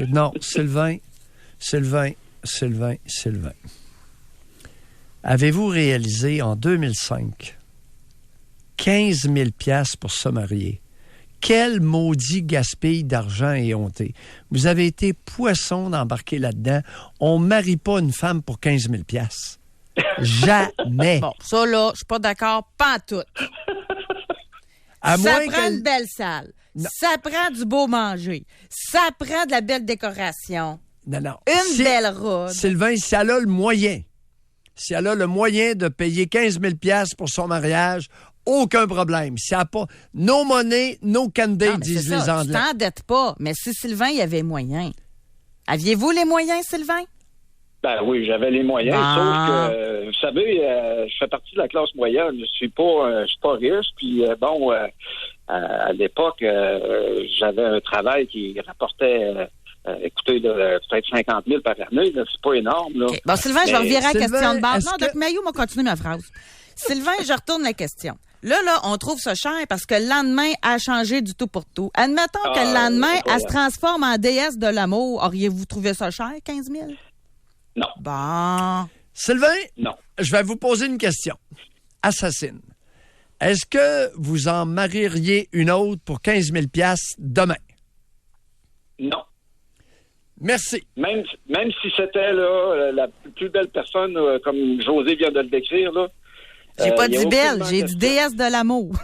Non, Sylvain. Avez-vous réalisé en 2005 15 000 $ pour se marier? Quel maudit gaspille d'argent et honté. Vous avez été poisson d'embarquer là-dedans. On ne marie pas une femme pour 15 000 $. Jamais. Bon, ça là, je suis pas d'accord, pas tout. Ça prend une belle salle. Non. Ça prend du beau manger. Ça prend de la belle décoration. Non. Une belle robe. Sylvain, si elle a le moyen, de payer 15 000 $ pour son mariage, aucun problème. Si elle n'a pas no money, no candy, disent les Anglais. Tu t'endettes pas. Mais si Sylvain, il y avait moyen. Aviez-vous les moyens, Sylvain? Ben oui, j'avais les moyens. Sauf que, vous savez, je fais partie de la classe moyenne. Je suis pas riche. Puis à l'époque, j'avais un travail qui rapportait... écoutez, peut-être 50 000 par année, là, c'est pas énorme. Là. Okay. Bon, Sylvain, je vais revirer à la question de base. Non, Doc Mayou m'a continué ma phrase. Sylvain, je retourne la question. Là, on trouve ça cher parce que le lendemain a changé du tout pour tout. Admettons que le lendemain, elle se transforme en déesse de l'amour. Auriez-vous trouvé ça cher, 15 000? Non. Bon. Sylvain, Non. je vais vous poser une question. Assassine. Est-ce que vous en marieriez une autre pour 15 000 $ demain? Non. Merci. Même si c'était là, la plus belle personne, comme José vient de le décrire, là. J'ai pas il y a dit belle, aucunement j'ai dit question. déesse de l'amour.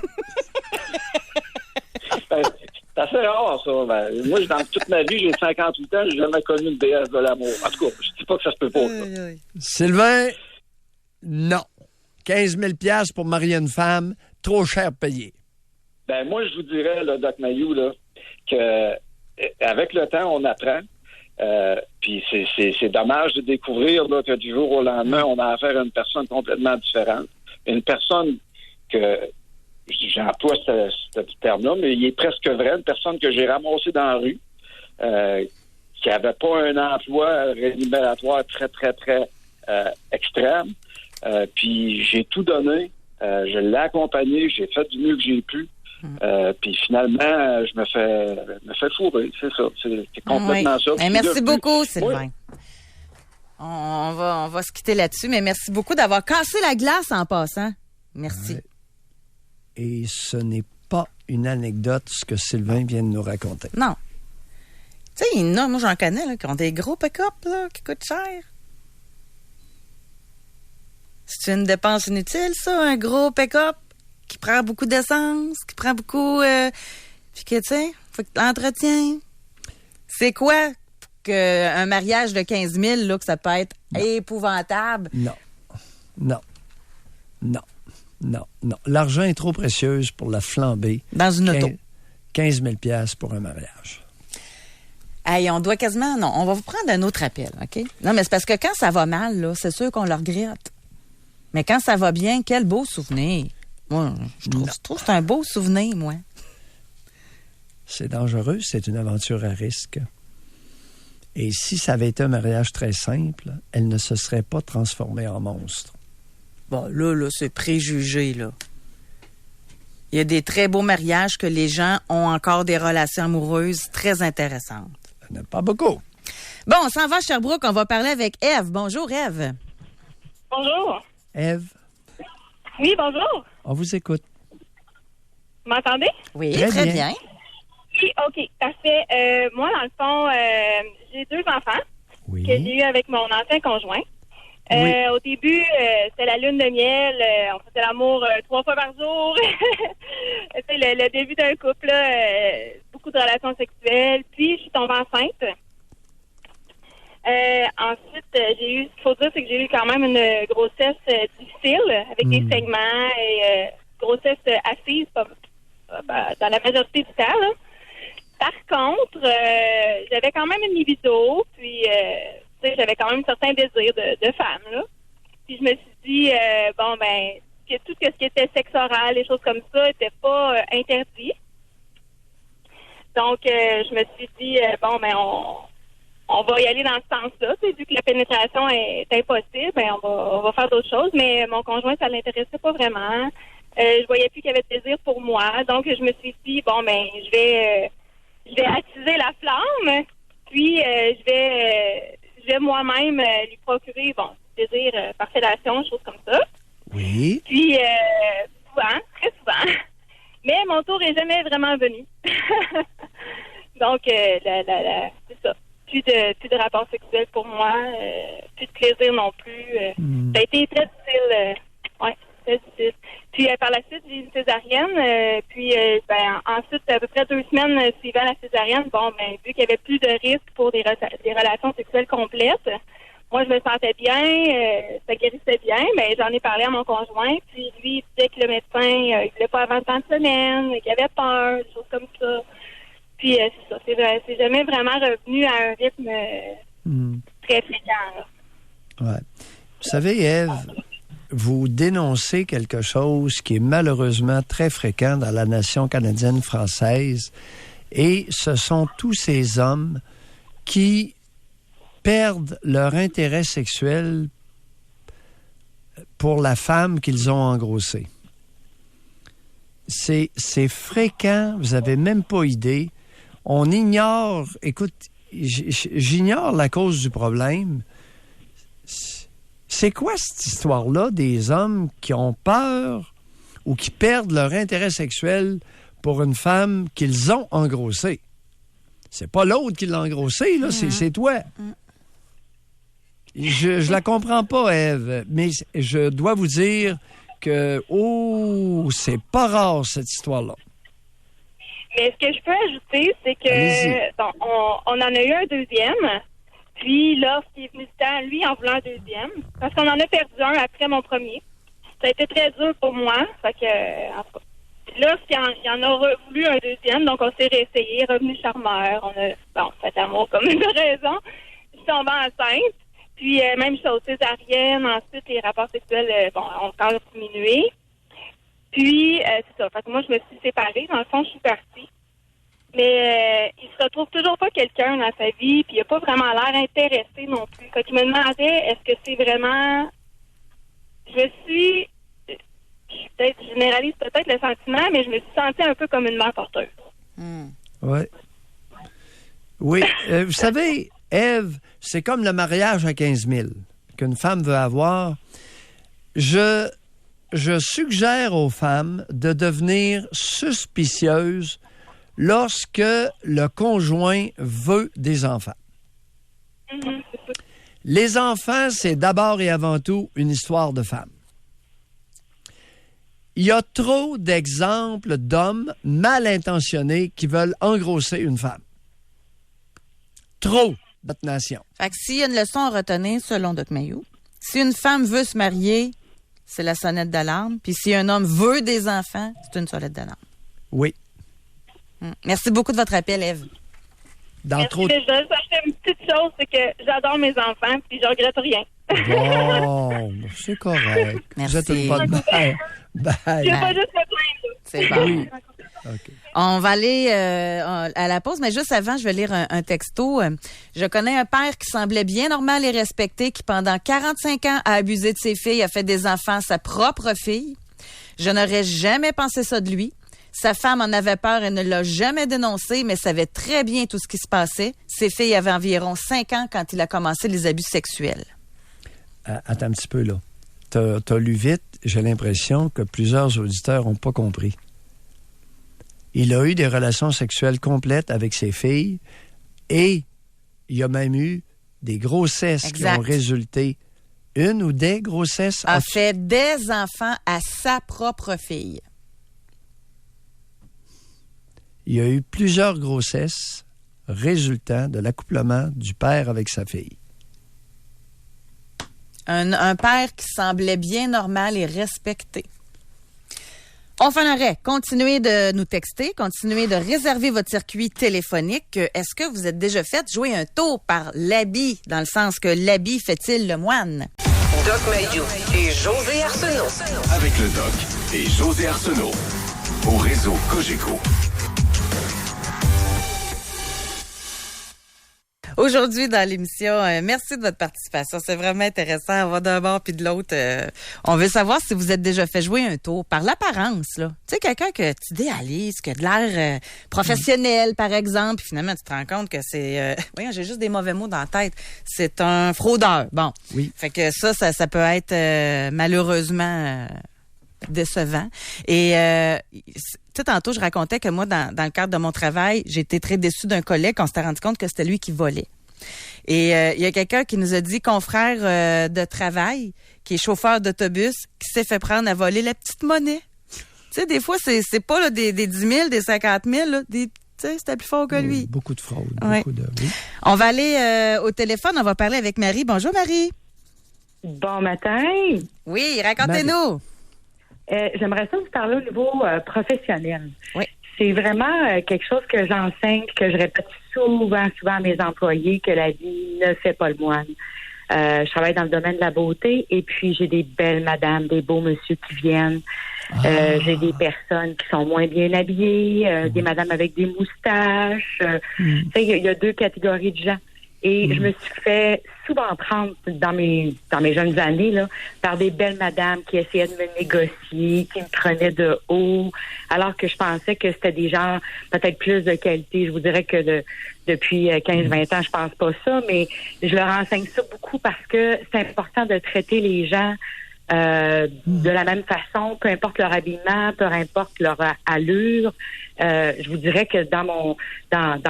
C'est assez rare, ça. Moi, dans toute ma vie, j'ai 58 ans, j'ai jamais connu une déesse de l'amour. En tout cas, je dis pas que ça se peut pas, ça. Sylvain, non. 15 000 $ pour marier une femme, trop cher payé. Ben, moi, je vous dirais, là, Doc Mayou, là, que avec le temps, on apprend. Puis c'est dommage de découvrir là, que du jour au lendemain, on a affaire à une personne complètement différente. Une personne que, j'emploie ce terme-là, mais il est presque vrai, une personne que j'ai ramassée dans la rue, qui n'avait pas un emploi rémunératoire très, très, très extrême. Puis j'ai tout donné. Je l'ai accompagné, j'ai fait du mieux que j'ai pu. Puis finalement, je me fais fourrer, c'est ça. C'est complètement ça. Hey, merci beaucoup, Sylvain. Oui. On va se quitter là-dessus, mais merci beaucoup d'avoir cassé la glace en passant. Merci. Ouais. Et ce n'est pas une anecdote, ce que Sylvain vient de nous raconter. Non. Tu sais, il y en a, moi j'en connais, là, qui ont des gros pick-up là, qui coûtent cher. C'est une dépense inutile, ça, un gros pick-up qui prend beaucoup d'essence, qui prend beaucoup... puis que, tu sais, faut que tu l'entretiens. C'est quoi qu'un mariage de 15 000, là, que ça peut être épouvantable? Non. L'argent est trop précieux pour la flamber. Dans une auto. 15 000 $ pour un mariage. Hey, on doit quasiment... Non, on va vous prendre un autre appel, OK? Non, mais c'est parce que quand ça va mal, là, c'est sûr qu'on le regrette. Mais quand ça va bien, quel beau souvenir. Moi, je trouve que c'est un beau souvenir, moi. C'est dangereux, c'est une aventure à risque. Et si ça avait été un mariage très simple, elle ne se serait pas transformée en monstre. Bon, là, c'est préjugé, là. Il y a des très beaux mariages que les gens ont encore des relations amoureuses très intéressantes. Il n'y en a pas beaucoup. Bon, on s'en va à Sherbrooke, on va parler avec Ève. Bonjour, Ève. Bonjour. Ève, Oui, bonjour. on vous écoute. Vous m'entendez? Oui, Très très bien. bien. Oui, OK, parfait. Moi, dans le fond, j'ai 2 enfants Oui. que j'ai eu avec mon ancien conjoint. Oui. Au début, c'était la lune de miel. On faisait l'amour 3 fois par jour. C'est le début d'un couple, là, beaucoup de relations sexuelles. Puis, je suis tombée enceinte. Ensuite, j'ai eu, ce qu'il faut dire, c'est que j'ai eu quand même une grossesse difficile avec des saignements et grossesse assise dans la majorité du temps. Là. Par contre, j'avais quand même une libido, puis j'avais quand même un certain désir de femme. Là. Puis je me suis dit, que tout ce qui était sexe oral, les choses comme ça, n'était pas interdit. Donc, je me suis dit, on va y aller dans ce sens-là. Vu que la pénétration est impossible, on va faire d'autres choses. Mais mon conjoint, ça l'intéressait pas vraiment. Je voyais plus qu'il y avait de désir pour moi. Donc, je me suis dit, je vais attiser la flamme. Puis, je vais moi-même lui procurer, désir par fellation, choses comme ça. Oui. Puis, souvent, très souvent. Mais mon tour est jamais vraiment venu. Donc, c'est ça. Plus de rapports sexuels pour moi, plus de plaisir non plus. Ça a été très difficile. Très difficile. Puis par la suite, j'ai eu une césarienne. Ensuite, à peu près 2 semaines suivant la césarienne, vu qu'il y avait plus de risques pour des relations sexuelles complètes, moi, je me sentais bien, ça guérissait bien, mais j'en ai parlé à mon conjoint, puis lui, il disait que le médecin, il voulait pas avant tant de semaines, qu'il avait peur, des choses comme ça. Puis, c'est ça. C'est jamais vraiment revenu à un rythme très fréquent. Là. Ouais. Vous savez, Ève, vous dénoncez quelque chose qui est malheureusement très fréquent dans la nation canadienne-française, et ce sont tous ces hommes qui perdent leur intérêt sexuel pour la femme qu'ils ont engrossée. C'est fréquent, vous n'avez même pas idée. On ignore, écoute, j'ignore la cause du problème. C'est C'est quoi cette histoire-là des hommes qui ont peur ou qui perdent leur intérêt sexuel pour une femme qu'ils ont engrossée? C'est pas l'autre qui l'a engrossée, là, c'est toi. Je la comprends pas, Ève, mais je dois vous dire que, c'est pas rare, cette histoire-là. Mais ce que je peux ajouter, c'est que on en a eu un deuxième. Puis, lorsqu'il est venu le temps, lui, en voulant un deuxième, parce qu'on en a perdu un après mon premier. Ça a été très dur pour moi. Fait que, en tout cas, lorsqu'il en a voulu un deuxième, donc on s'est réessayé, revenu charmeur. On a, fait amour comme une raison. Je suis tombée enceinte. Puis, même chose, césarienne, ensuite, les rapports sexuels, ont encore diminué. Puis, c'est ça. Fait que moi, je me suis séparée. Dans le fond, je suis partie. Mais il se retrouve toujours pas quelqu'un dans sa vie, puis il a pas vraiment l'air intéressé non plus. Fait qu'il me demandait, est-ce que c'est vraiment... Je généralise peut-être le sentiment, mais je me suis sentie un peu comme une mère porteuse. Ouais. Oui. Vous savez, Ève, c'est comme le mariage à 15 000 qu'une femme veut avoir. Je suggère aux femmes de devenir suspicieuses lorsque le conjoint veut des enfants. Les enfants, c'est d'abord et avant tout une histoire de femme. Il y a trop d'exemples d'hommes mal intentionnés qui veulent engrosser une femme. Trop, notre nation. Fait que s'il y a une leçon à retenir, selon Doc Mayou, si une femme veut se marier, c'est la sonnette d'alarme. Puis si un homme veut des enfants, c'est une sonnette d'alarme. Oui. Merci beaucoup de votre appel, Ève. Je vais acheter une petite chose, c'est que j'adore mes enfants, puis je regrette rien. Bon, c'est correct. Merci. Vous êtes une bonne mère. Bye. Je vais pas juste me plaindre. C'est bon. Oui. Okay. On va aller à la pause, mais juste avant, je vais lire un texto. Je connais un père qui semblait bien normal et respecté, qui pendant 45 ans a abusé de ses filles, a fait des enfants à sa propre fille. Je n'aurais jamais pensé ça de lui. Sa femme en avait peur et ne l'a jamais dénoncé, mais savait très bien tout ce qui se passait. Ses filles avaient environ 5 ans quand il a commencé les abus sexuels. Attends un petit peu, là. T'as lu vite. J'ai l'impression que plusieurs auditeurs n'ont pas compris. Il a eu des relations sexuelles complètes avec ses filles et il y a même eu des grossesses qui ont résulté. Une ou des grossesses? A fait des enfants à sa propre fille. Il y a eu plusieurs grossesses résultant de l'accouplement du père avec sa fille. Un père qui semblait bien normal et respecté. On fait un arrêt. Continuez de nous texter, continuez de réserver votre circuit téléphonique. Est-ce que vous êtes déjà fait jouer un tour par l'habit, dans le sens que l'habit fait-il le moine? Doc Mayou et José Arsenault. Avec le Doc et José Arsenault. Au réseau Cogeco. Aujourd'hui, dans l'émission, merci de votre participation. C'est vraiment intéressant. On va d'un bord puis de l'autre. On veut savoir si vous êtes déjà fait jouer un tour par l'apparence, là. Tu sais, quelqu'un que tu idéalises, qui a de l'air professionnel, par exemple, puis finalement, tu te rends compte que c'est... voyons, j'ai juste des mauvais mots dans la tête. C'est un fraudeur. Bon. Oui. Fait que ça peut être malheureusement... décevant. Et tu sais, tantôt, je racontais que moi, dans le cadre de mon travail, j'ai été très déçue d'un collègue. On s'était rendu compte que c'était lui qui volait. Et il y a quelqu'un qui nous a dit, confrère de travail, qui est chauffeur d'autobus, qui s'est fait prendre à voler la petite monnaie. Tu sais, des fois, c'est pas là, des 10 000, des 50 000, là, tu sais, c'était plus fort que lui. Oui, beaucoup de fraude. Oui. Beaucoup de... Oui. On va aller au téléphone. On va parler avec Marie. Bonjour, Marie. Bon matin. Oui, racontez-nous. J'aimerais ça vous parler au niveau professionnel. Oui. C'est vraiment quelque chose que j'enseigne, que je répète souvent à mes employés, que la vie ne fait pas le moine. Je travaille dans le domaine de la beauté et puis j'ai des belles madames, des beaux messieurs qui viennent. J'ai des personnes qui sont moins bien habillées, des madames avec des moustaches. Il y a deux catégories de gens. Et je me suis fait souvent prendre dans mes jeunes années là par des belles madames qui essayaient de me négocier, qui me prenaient de haut, alors que je pensais que c'était des gens peut-être plus de qualité. Je vous dirais que depuis 15-20 ans, je pense pas ça, mais je leur enseigne ça beaucoup parce que c'est important de traiter les gens de la même façon, peu importe leur habillement, peu importe leur allure. Je vous dirais que dans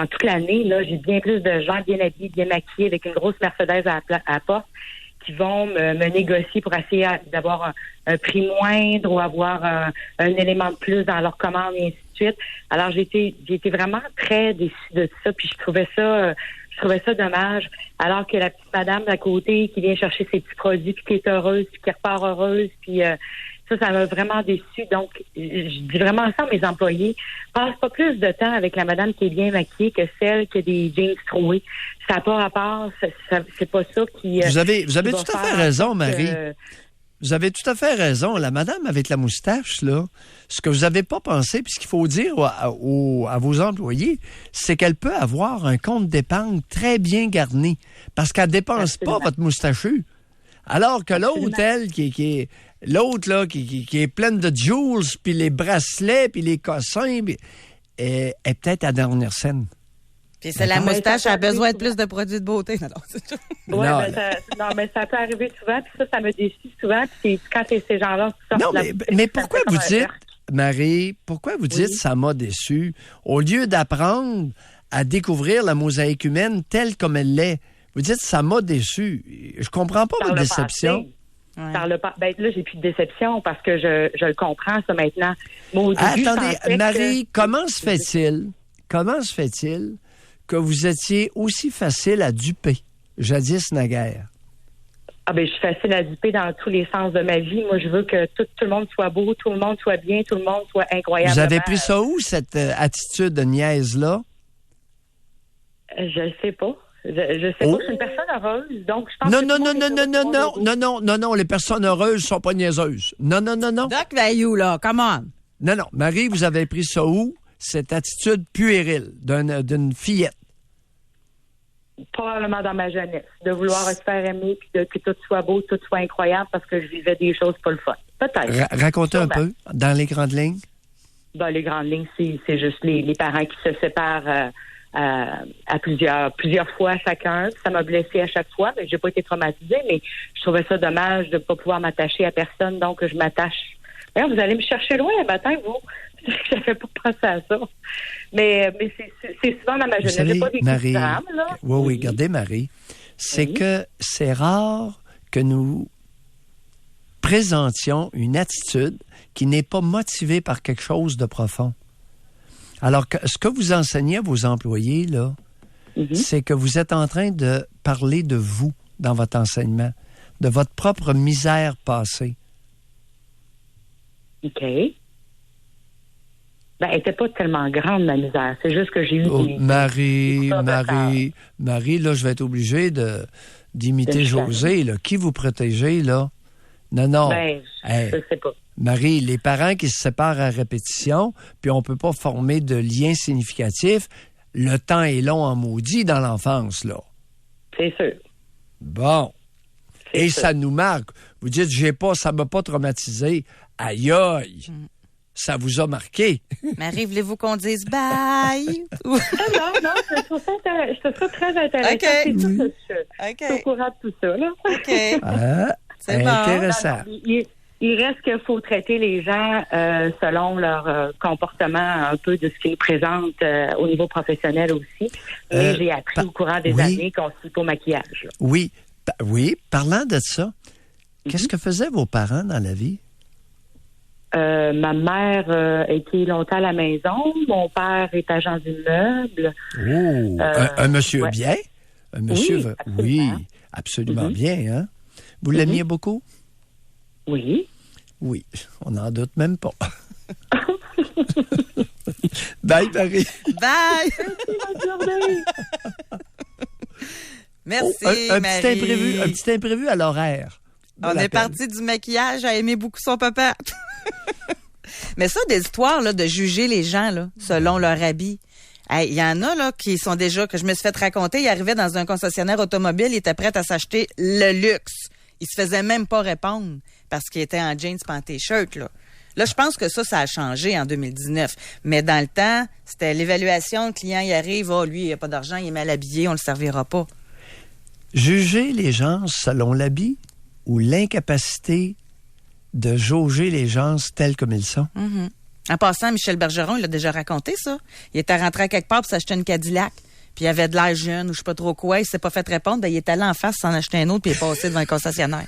toute l'année, là, j'ai bien plus de gens bien habillés, bien maquillés, avec une grosse Mercedes à la porte, qui vont me négocier pour essayer d'avoir un prix moindre ou avoir un élément de plus dans leur commande et ainsi de suite. Alors j'ai été vraiment très déçue de ça, puis je trouvais ça dommage, alors que la petite madame d'à côté qui vient chercher ses petits produits, puis qui est heureuse, puis qui repart heureuse, puis ça m'a vraiment déçue. Donc, je dis vraiment ça à mes employés. Passe pas plus de temps avec la madame qui est bien maquillée que celle qui a des jeans troués. Ça n'a pas rapport, c'est pas ça qui... Vous avez tout à fait raison, Marie. Vous avez tout à fait raison. La madame avec la moustache, là, ce que vous n'avez pas pensé, puis ce qu'il faut dire à vos employés, c'est qu'elle peut avoir un compte d'épargne très bien garni, parce qu'elle ne dépense pas votre moustachu. Alors que l'autre, elle, qui est pleine de jewels, puis les bracelets, puis les cossins, est peut-être à la dernière scène. Puis c'est la moustache, elle a besoin de plus de produits de beauté. Mais ça peut arriver souvent, puis ça me déçue souvent. Puis quand c'est ces gens-là qui sortent mais pourquoi vous dites, Marie, ça m'a déçu, au lieu d'apprendre à découvrir la mosaïque humaine telle comme elle l'est? Vous dites, ça m'a déçu. Je comprends pas votre déception. Là, j'ai plus de déception parce que je le comprends, ça, maintenant. Attendez, Marie, comment se fait-il que vous étiez aussi facile à duper, jadis naguère? Je suis facile à duper dans tous les sens de ma vie. Moi, je veux que tout le monde soit beau, tout le monde soit bien, tout le monde soit incroyable. Vous avez pris ça où, cette attitude de niaise-là? Je le sais pas. Je sais pas, je suis une personne heureuse, donc je pense Non, les personnes heureuses sont pas niaiseuses. Non. Doc Mayou, là, come on. Non, Marie, vous avez pris ça où? Cette attitude puérile d'une fillette. Probablement dans ma jeunesse, de vouloir se faire aimer, puis que tout soit beau, tout soit incroyable, parce que je vivais des choses pas le fun. Peut-être. Racontez un peu, dans les grandes lignes. Les grandes lignes, c'est juste les parents qui se séparent à plusieurs fois chacun. Ça m'a blessée à chaque fois, mais j'ai pas été traumatisée, mais je trouvais ça dommage de pas pouvoir m'attacher à personne, donc je m'attache. Vous allez me chercher loin le matin, vous. J'avais pas pensé à ça. Mais c'est souvent dans ma jeunesse. J'ai pas vécu Marie, de drame, là. Oui, regardez, Marie. C'est que c'est rare que nous présentions une attitude qui n'est pas motivée par quelque chose de profond. Alors, ce que vous enseignez à vos employés, là, c'est que vous êtes en train de parler de vous dans votre enseignement, de votre propre misère passée. OK. Elle n'était pas tellement grande, ma misère. C'est juste que j'ai eu Marie, là, je vais être obligé d'imiter José, là. Qui vous protégez, là? Non. Je sais pas. Marie, les parents qui se séparent à répétition, puis on peut pas former de liens significatifs, le temps est long en maudit dans l'enfance, là. C'est sûr. Bon. Et ça nous marque. Vous dites, ça m'a pas traumatisé. Aïe aïe. Ça vous a marqué. Marie, voulez-vous qu'on dise bye? Non, je trouve ça très intéressant. OK. Je suis au courant de tout ça, là. OK. C'est intéressant. Non, il reste qu'il faut traiter les gens selon leur comportement, un peu de ce qu'ils présentent au niveau professionnel aussi. Mais j'ai appris au courant des années qu'on se fait au maquillage. Là. Oui, parlant de ça, qu'est-ce que faisaient vos parents dans la vie? Ma mère a été longtemps à la maison. Mon père est agent d'immeuble. Un monsieur bien? Un monsieur, absolument bien, hein? Vous l'aimiez beaucoup? Oui. Oui, on n'en doute même pas. Bye, Marie. Bye. Bonne journée. Merci, Marie. Un petit imprévu à l'horaire. On est parti du maquillage à aimer beaucoup son papa. Mais ça, des histoires là, de juger les gens là, selon leur habit. Il y en a là qui sont déjà, que je me suis fait raconter, il arrivait dans un concessionnaire automobile, il était prêt à s'acheter le luxe. Il se faisait même pas répondre parce qu'il était en jeans pas en t-shirt, là. Là, je pense que ça a changé en 2019. Mais dans le temps, c'était l'évaluation, le client y arrive, lui, il n'a pas d'argent, il est mal habillé, on le servira pas. Juger les gens selon l'habit ou l'incapacité de jauger les gens tels comme ils sont. Mm-hmm. En passant, Michel Bergeron, il a déjà raconté ça. Il était rentré à quelque part pour s'acheter une Cadillac. Puis il avait de l'air jeune ou je sais pas trop quoi. Il s'est pas fait répondre. Ben, il est allé en face s'en acheter un autre puis il est passé devant un concessionnaire.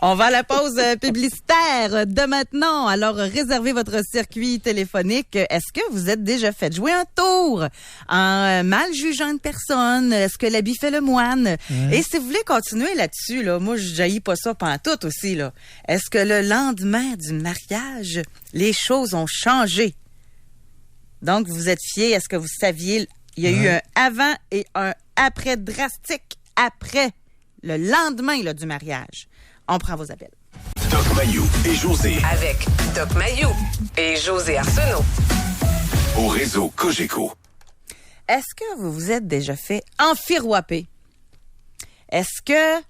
On va à la pause publicitaire de maintenant. Alors, réservez votre circuit téléphonique. Est-ce que vous êtes déjà fait jouer un tour en mal jugeant une personne? Est-ce que l'habit fait le moine? Et si vous voulez continuer là-dessus, là, moi, je jaillis pas ça pantoute aussi, là. Est-ce que le lendemain du mariage, les choses ont changé? Donc, vous êtes fiers. Est-ce que vous saviez, il y a eu un avant et un après drastique après le lendemain là, du mariage? On prend vos appels. Doc Mayou et José. Avec Doc Mayou et José Arsenault. Au réseau Cogeco. Est-ce que vous vous êtes déjà fait enfirouaper? Est-ce que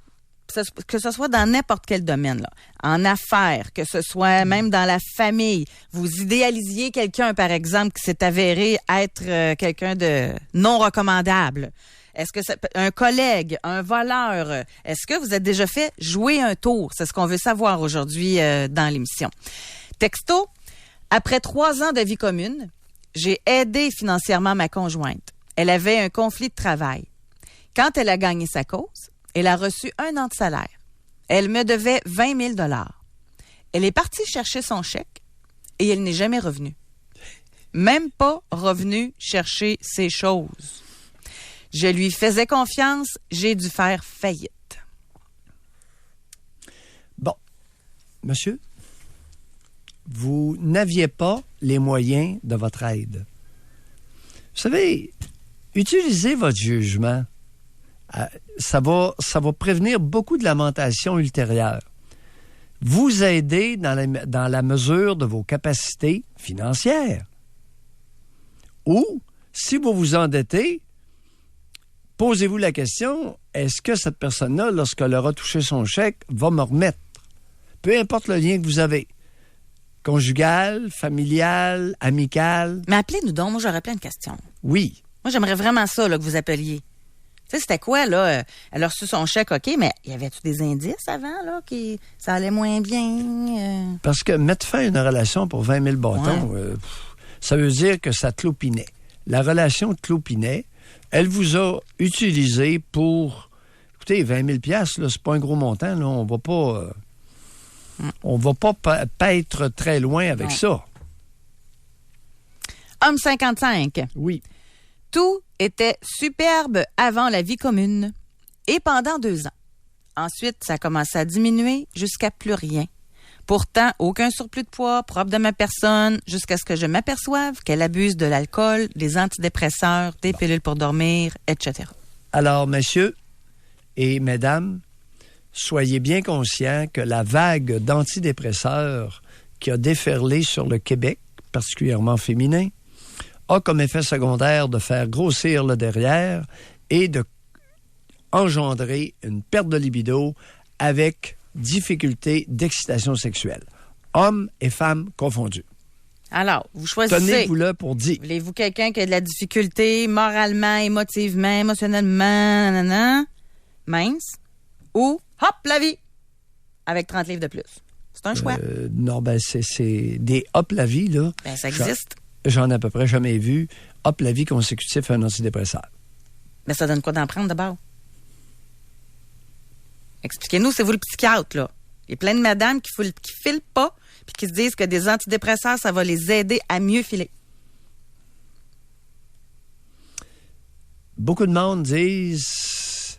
ce soit dans n'importe quel domaine, là, en affaires, que ce soit même dans la famille, vous idéalisiez quelqu'un, par exemple, qui s'est avéré être quelqu'un de non recommandable? Est-ce que un collègue, un voleur, est-ce que vous êtes déjà fait jouer un tour? C'est ce qu'on veut savoir aujourd'hui dans l'émission. Texto, après 3 ans de vie commune, j'ai aidé financièrement ma conjointe. Elle avait un conflit de travail. Quand elle a gagné sa cause, elle a reçu 1 an de salaire. Elle me devait 20 000 $. Elle est partie chercher son chèque et elle n'est jamais revenue. Même pas revenue chercher ses choses. Je lui faisais confiance, j'ai dû faire faillite. Bon, monsieur, vous n'aviez pas les moyens de votre aide. Vous savez, utilisez votre jugement. Ça va prévenir beaucoup de lamentations ultérieures. Vous aidez dans la mesure de vos capacités financières. Ou, si vous vous endettez, posez-vous la question, est-ce que cette personne-là, lorsqu'elle aura touché son chèque, va me remettre? Peu importe le lien que vous avez. Conjugal, familial, amical. Mais appelez-nous donc, moi j'aurais plein de questions. Oui. Moi j'aimerais vraiment ça là, que vous appeliez. Tu sais, c'était quoi, là? Elle a reçu son chèque, OK, mais y avait-tu des indices avant, là, qui ça allait moins bien? Parce que mettre fin à une relation pour 20 000 bâtons, ça veut dire que ça clopinait. La relation clopinait. Elle vous a utilisé pour... Écoutez, 20 000 $, là, c'est pas un gros montant. Là. On va pas paître très loin avec ça. Homme 55. Oui. Tout était superbe avant la vie commune et pendant 2 ans. Ensuite, ça a commencé à diminuer jusqu'à plus rien. Pourtant, aucun surplus de poids propre de ma personne jusqu'à ce que je m'aperçoive qu'elle abuse de l'alcool, des antidépresseurs, des pilules pour dormir, etc. Alors, messieurs et mesdames, soyez bien conscients que la vague d'antidépresseurs qui a déferlé sur le Québec, particulièrement féminin, a comme effet secondaire de faire grossir le derrière et de engendrer une perte de libido avec difficulté d'excitation sexuelle. Hommes et femmes confondus. Alors, vous choisissez. Tenez-vous-le pour dit. Voulez-vous quelqu'un qui a de la difficulté moralement, émotivement, émotionnellement, nanana, mince, ou hop, la vie, avec 30 livres de plus? C'est un choix. Non, c'est des hop la vie, là. Ben, ça existe. J'en ai à peu près jamais vu. Hop la vie consécutif à un antidépresseur. Mais ça donne quoi d'en prendre d'abord? Expliquez-nous, c'est vous le psychiatre, là. Il y a plein de madames qui filent pas puis qui se disent que des antidépresseurs, ça va les aider à mieux filer. Beaucoup de monde disent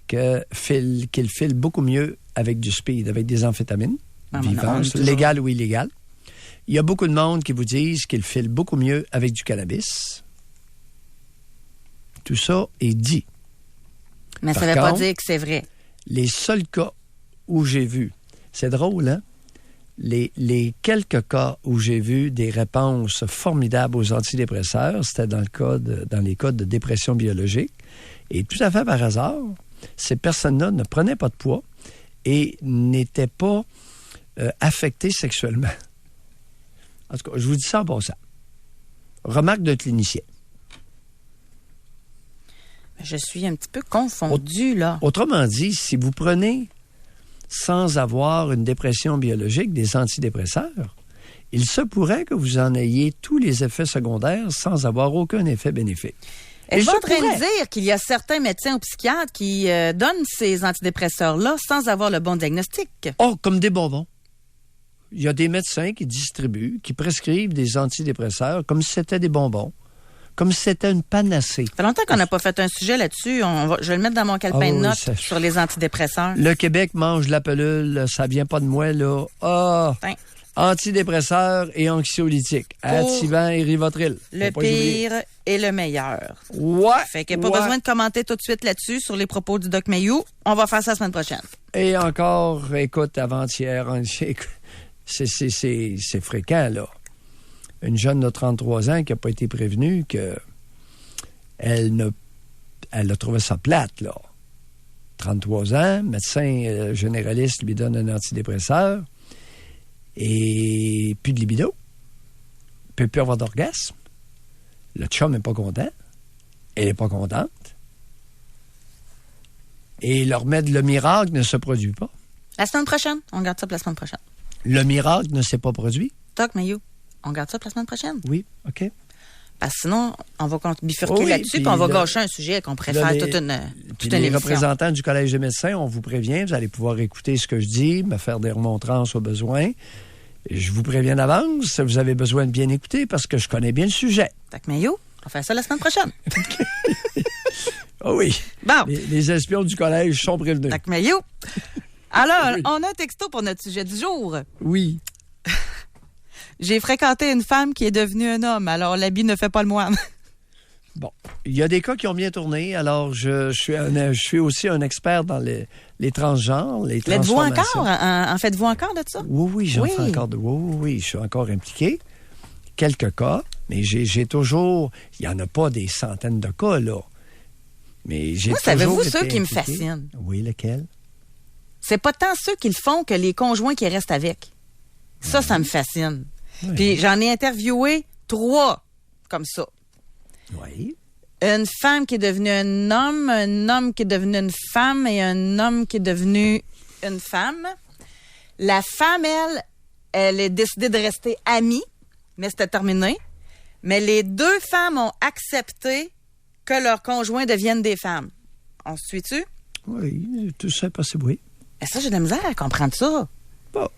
qu'ils filent beaucoup mieux avec du speed, avec des amphétamines, vivantes, légales ou illégales. Il y a beaucoup de monde qui vous disent qu'ils filent beaucoup mieux avec du cannabis. Tout ça est dit. Mais ça ne veut pas dire que c'est vrai. Les seuls cas où j'ai vu, c'est drôle, hein? les quelques cas où j'ai vu des réponses formidables aux antidépresseurs, c'était dans les cas de dépression biologique. Et tout à fait par hasard, ces personnes-là ne prenaient pas de poids et n'étaient pas affectées sexuellement. En tout cas, je vous dis ça en passant. Remarque de clinicien. Je suis un petit peu confondue, là. Autrement dit, si vous prenez, sans avoir une dépression biologique, des antidépresseurs, il se pourrait que vous en ayez tous les effets secondaires sans avoir aucun effet bénéfique. Êtes-vous en train de dire qu'il y a certains médecins ou psychiatres qui donnent ces antidépresseurs-là sans avoir le bon diagnostic? Oh, comme des bonbons. Il y a des médecins qui distribuent, qui prescrivent des antidépresseurs comme si c'était des bonbons, comme si c'était une panacée. Ça fait longtemps qu'on n'a pas fait un sujet là-dessus. Je vais le mettre dans mon calepin de notes sur les antidépresseurs. Le Québec mange la pelule, ça vient pas de moi, là. Ah! Antidépresseurs et anxiolytiques. Ativan et Rivotril. Le pire et le meilleur. Ouais. Fait qu'il n'y a pas besoin de commenter tout de suite là-dessus sur les propos du Doc Mayou. On va faire ça la semaine prochaine. Et encore, écoute, avant-hier, c'est fréquent, là. Une jeune de 33 ans qui n'a pas été prévenue elle a trouvé ça plate, là. 33 ans, médecin généraliste lui donne un antidépresseur et plus de libido. Peut plus avoir d'orgasme. Le chum n'est pas content. Elle n'est pas contente. Et le remède, le miracle, ne se produit pas. La semaine prochaine. On garde ça pour la semaine prochaine. Le miracle ne s'est pas produit. Doc Mayou, on garde ça pour la semaine prochaine. Oui, OK. Parce que sinon, on va bifurquer là-dessus puis on va gâcher un sujet qu'on préfère toute une émission. Les représentants du Collège des médecins, on vous prévient, vous allez pouvoir écouter ce que je dis, me faire des remontrances au besoin. Et je vous préviens d'avance, vous avez besoin de bien écouter parce que je connais bien le sujet. Doc Mayou, on va faire ça la semaine prochaine. Oh oui. Bon. Les espions du collège sont prévenus. Doc Mayou. Alors, on a un texto pour notre sujet du jour. Oui. J'ai fréquenté une femme qui est devenue un homme, alors l'habit ne fait pas le moine. Bon, il y a des cas qui ont bien tourné, alors je suis aussi un expert dans les transgenres, les transformations. L'êtes-vous encore? En faites-vous encore de ça? Oui, j'en fais encore oui, je suis encore impliqué. Quelques cas, mais j'ai toujours... Il n'y en a pas des centaines de cas, là. Mais j'ai moi, toujours savez-vous été ceux qui me impliqué. fascinent? Oui, lesquels? C'est pas tant ceux qui le font que les conjoints qui restent avec. Ça me fascine. Oui. Puis j'en ai interviewé 3 comme ça. Oui. Une femme qui est devenue un homme qui est devenu une femme et un homme qui est devenu une femme. La femme, elle est décidée de rester amie, mais c'était terminé. Mais les 2 femmes ont accepté que leurs conjoints deviennent des femmes. On se suit-tu? Oui, tout ça est possible, oui. Et ça, j'ai de la misère à comprendre ça. Bon.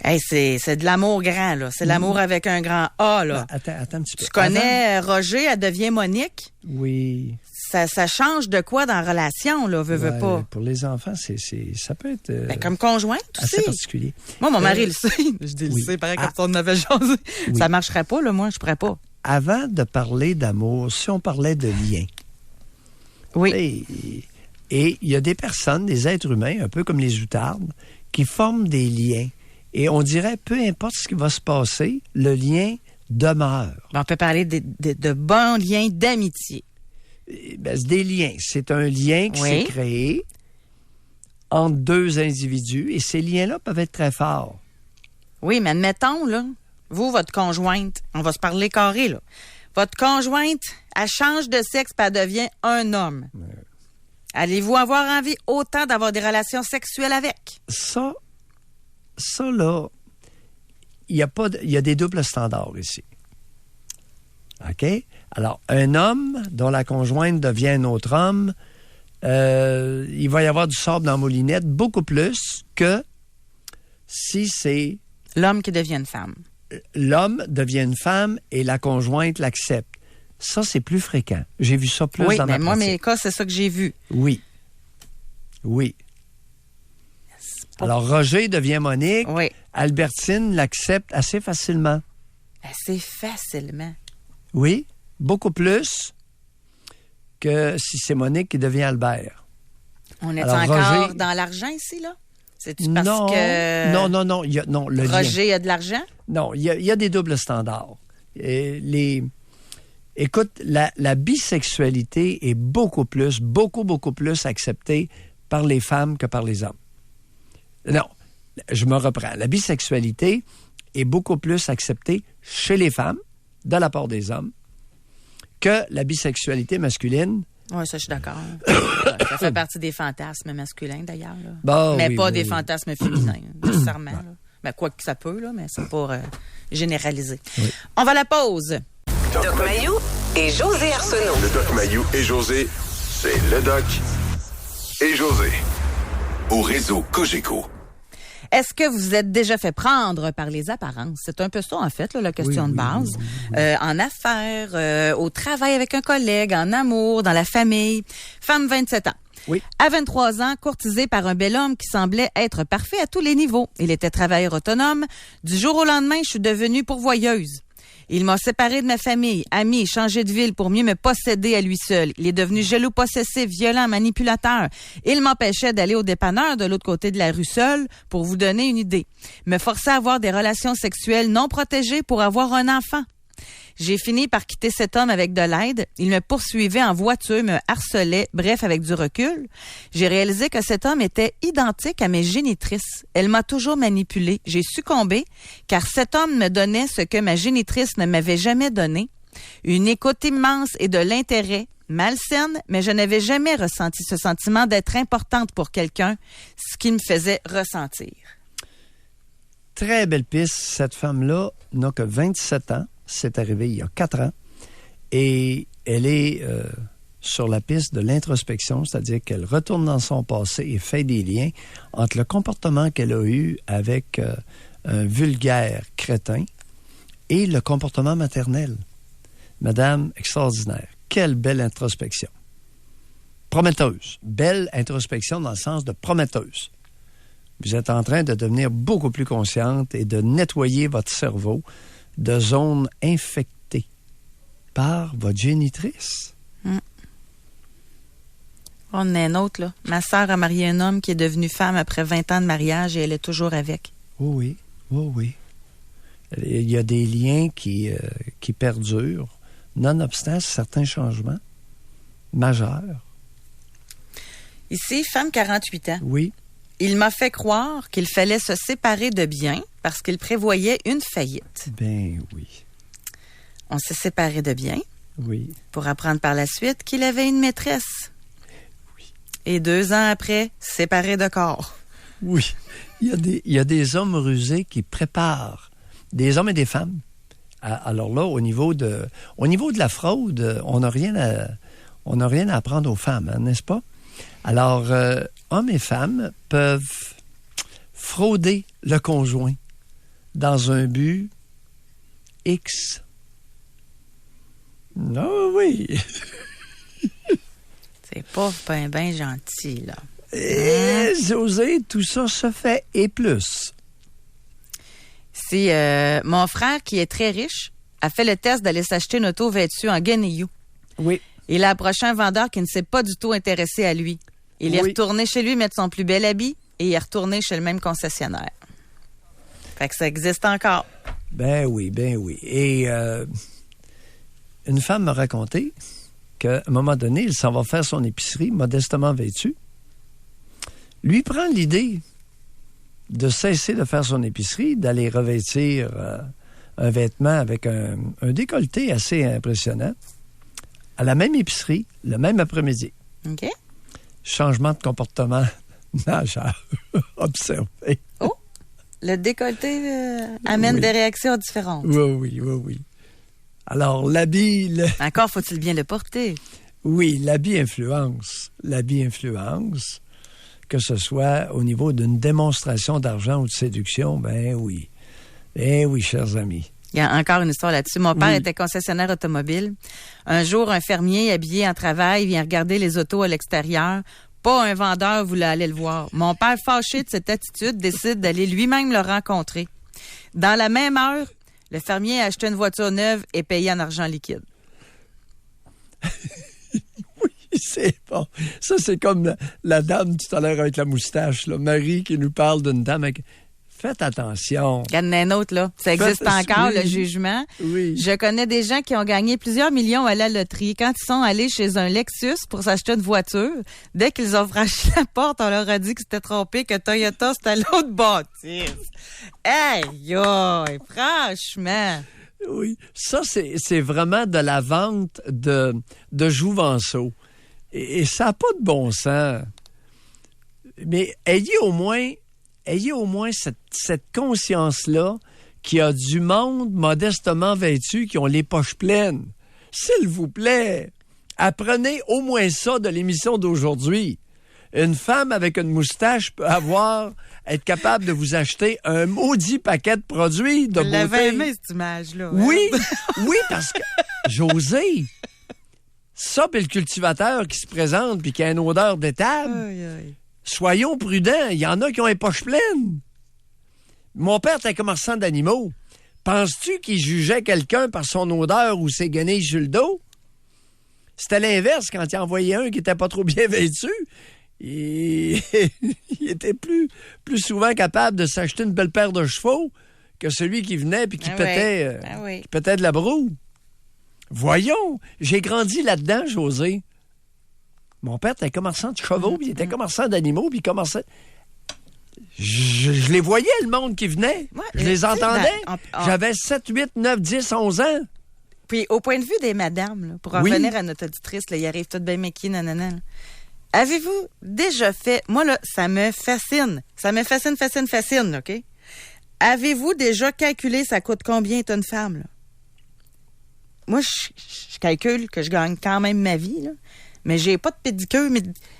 Hey, c'est de l'amour grand, là. C'est l'amour avec un grand A, là. Attends un petit peu. Tu connais Roger, elle devient Monique. Oui. Ça change de quoi dans la relation, là, veux pas. Pour les enfants, ça peut être... comme conjointe aussi. Assez particulier. Moi, mon mari le sait. Je dis le sait, pareil comme ça, on avait jasé. Oui. Ça marcherait pas, là, moi, je pourrais pas. Avant de parler d'amour, si on parlait de lien. Oui. Et il y a des personnes, des êtres humains, un peu comme les outardes, qui forment des liens. Et on dirait, peu importe ce qui va se passer, le lien demeure. On peut parler de bons liens d'amitié. Ben, c'est des liens. C'est un lien qui s'est créé entre 2 individus et ces liens-là peuvent être très forts. Oui, mais admettons, là, vous, votre conjointe, on va se parler carré, là. Votre conjointe, elle change de sexe et elle devient un homme. Allez-vous avoir envie autant d'avoir des relations sexuelles avec? Ça là, il y a des doubles standards ici. OK? Alors, un homme dont la conjointe devient un autre homme, il va y avoir du sable dans la moulinette beaucoup plus que si c'est... L'homme qui devient une femme. L'homme devient une femme et la conjointe l'accepte. Ça, c'est plus fréquent. J'ai vu ça plus dans ma pratique. Oui, mais moi, mes cas, c'est ça que j'ai vu. Oui. Alors, Roger devient Monique. Oui. Albertine l'accepte assez facilement. Assez facilement? Oui, beaucoup plus que si c'est Monique qui devient Albert. On est encore dans l'argent ici, là? C'est-tu parce que Non. Non, le lien. Roger a de l'argent? Non, il y a des doubles standards. Écoute, la bisexualité est beaucoup plus acceptée par les femmes que par les hommes. Non, je me reprends. La bisexualité est beaucoup plus acceptée chez les femmes, de la part des hommes, que la bisexualité masculine. Oui, ça, je suis d'accord. Ça fait partie des fantasmes masculins, d'ailleurs. Là. Bon, mais oui, pas oui, des oui. fantasmes féminins, nécessairement. Là. Ben, quoi que ça peut, là, mais c'est pour généraliser. Oui. On va à la pause. Doc Mayou et José Arsenault. Le Doc Mayou et José, c'est le Doc et José. Au réseau Cogeco. Est-ce que vous vous êtes déjà fait prendre par les apparences? C'est un peu ça, en fait, là, la question de base. Oui. En affaires, au travail avec un collègue, en amour, dans la famille. Femme, 27 ans. Oui. À 23 ans, courtisée par un bel homme qui semblait être parfait à tous les niveaux. Il était travailleur autonome. Du jour au lendemain, je suis devenue pourvoyeuse. Il m'a séparé de ma famille, amis, changé de ville pour mieux me posséder à lui seul. Il est devenu jaloux, possessif, violent, manipulateur. Il m'empêchait d'aller au dépanneur de l'autre côté de la rue seul, pour vous donner une idée. Me forçait à avoir des relations sexuelles non protégées pour avoir un enfant. J'ai fini par quitter cet homme avec de l'aide. Il me poursuivait en voiture, me harcelait, bref, avec du recul. J'ai réalisé que cet homme était identique à mes génitrices. Elle m'a toujours manipulée. J'ai succombé, car cet homme me donnait ce que ma génitrice ne m'avait jamais donné. Une écoute immense et de l'intérêt, malsaine, mais je n'avais jamais ressenti ce sentiment d'être importante pour quelqu'un, ce qui me faisait ressentir. Très belle piste. Cette femme-là n'a que 27 ans. C'est arrivé il y a 4 ans. Et elle est sur la piste de l'introspection, c'est-à-dire qu'elle retourne dans son passé et fait des liens entre le comportement qu'elle a eu avec un vulgaire crétin et le comportement maternel. Madame extraordinaire. Quelle belle introspection. Prometteuse. Belle introspection dans le sens de prometteuse. Vous êtes en train de devenir beaucoup plus consciente et de nettoyer votre cerveau de zones infectées par votre génitrice. On est un autre, là. Ma sœur a marié un homme qui est devenu femme après 20 ans de mariage et elle est toujours avec. Oui. Il y a des liens qui perdurent, nonobstant certains changements majeurs. Ici, femme 48 ans. Oui. Il m'a fait croire qu'il fallait se séparer de biens parce qu'il prévoyait une faillite. Ben oui. On s'est séparés de biens. Oui. Pour apprendre par la suite qu'il avait une maîtresse. Oui. Et 2 ans après, séparés de corps. Oui. Il y a des hommes rusés qui préparent, des hommes et des femmes. Alors là, au niveau de la fraude, on n'a rien à apprendre aux femmes, hein, n'est-ce pas? Alors, hommes et femmes peuvent frauder le conjoint dans un but X. Non, oui. C'est pas bien gentil, là. Et José, tout ça se fait et plus. C'est mon frère, qui est très riche, a fait le test d'aller s'acheter une auto vêtue en guenilloux. Oui. Il a approché un vendeur qui ne s'est pas du tout intéressé à lui. Il est retourné chez lui mettre son plus bel habit et il est retourné chez le même concessionnaire. Fait que ça existe encore. Ben oui. Et une femme m'a raconté qu'à un moment donné, il s'en va faire son épicerie, modestement vêtu. Lui prend l'idée de cesser de faire son épicerie, d'aller revêtir un vêtement avec un décolleté assez impressionnant à la même épicerie, le même après-midi. OK. Changement de comportement majeur observé. Oh! Le décolleté amène des réactions différentes. Oui. Alors, l'habit... Encore faut-il bien le porter. Oui, l'habit influence. Que ce soit au niveau d'une démonstration d'argent ou de séduction, ben oui. Eh oui, chers amis. Il y a encore une histoire là-dessus. Mon père était concessionnaire automobile. Un jour, un fermier habillé en travail vient regarder les autos à l'extérieur. Pas un vendeur voulait aller le voir. Mon père, fâché de cette attitude, décide d'aller lui-même le rencontrer. Dans la même heure, le fermier a acheté une voiture neuve et payé en argent liquide. C'est bon. Ça, c'est comme la dame tout à l'heure avec la moustache, là. Marie qui nous parle d'une dame avec... Faites attention. Regarde un autre, là. Ça existe encore, oui. le jugement. Oui. Je connais des gens qui ont gagné plusieurs millions à la loterie. Quand ils sont allés chez un Lexus pour s'acheter une voiture, dès qu'ils ont franchi la porte, on leur a dit que c'était trompé, que Toyota, c'était l'autre bâtisse. Aïe, aïe, franchement. Oui. Ça, c'est vraiment de la vente de Jouvenceau. Et ça n'a pas de bon sens. Mais ayez au moins cette conscience-là qu'il y a du monde modestement vêtu qui ont les poches pleines. S'il vous plaît, apprenez au moins ça de l'émission d'aujourd'hui. Une femme avec une moustache peut être capable de vous acheter un maudit paquet de produits de beauté. Je l'avais aimé, cette image-là. Hein? Oui, oui, parce que, José, ça, puis le cultivateur qui se présente puis qui a une odeur d'étable, Aïe, aïe. soyons prudents. Il y en a qui ont les poches pleines. Mon père était commerçant d'animaux. Penses-tu qu'il jugeait quelqu'un par son odeur ou ses guenilles sur le dos? C'était l'inverse quand il envoyait un qui était pas trop bien vêtu. Il était plus souvent capable de s'acheter une belle paire de chevaux que celui qui venait puis qui pétait de la broue. Voyons, j'ai grandi là-dedans, José. Mon père était commerçant de chevaux, puis il était commerçant d'animaux, puis il commençait... Je les voyais, le monde qui venait. Ouais, je les entendais. on- J'avais 7, 8, 9, 10, 11 ans. Puis, au point de vue des madames, là, pour en Oui. revenir à notre auditrice, là, il arrive tout bien maquillé, nanana. Là. Avez-vous déjà fait... Moi, là, ça me fascine. Ça me fascine, OK? Avez-vous déjà calculé ça coûte combien être une femme, là? Moi, je calcule que je gagne quand même ma vie, là. Mais j'ai pas de pédicure,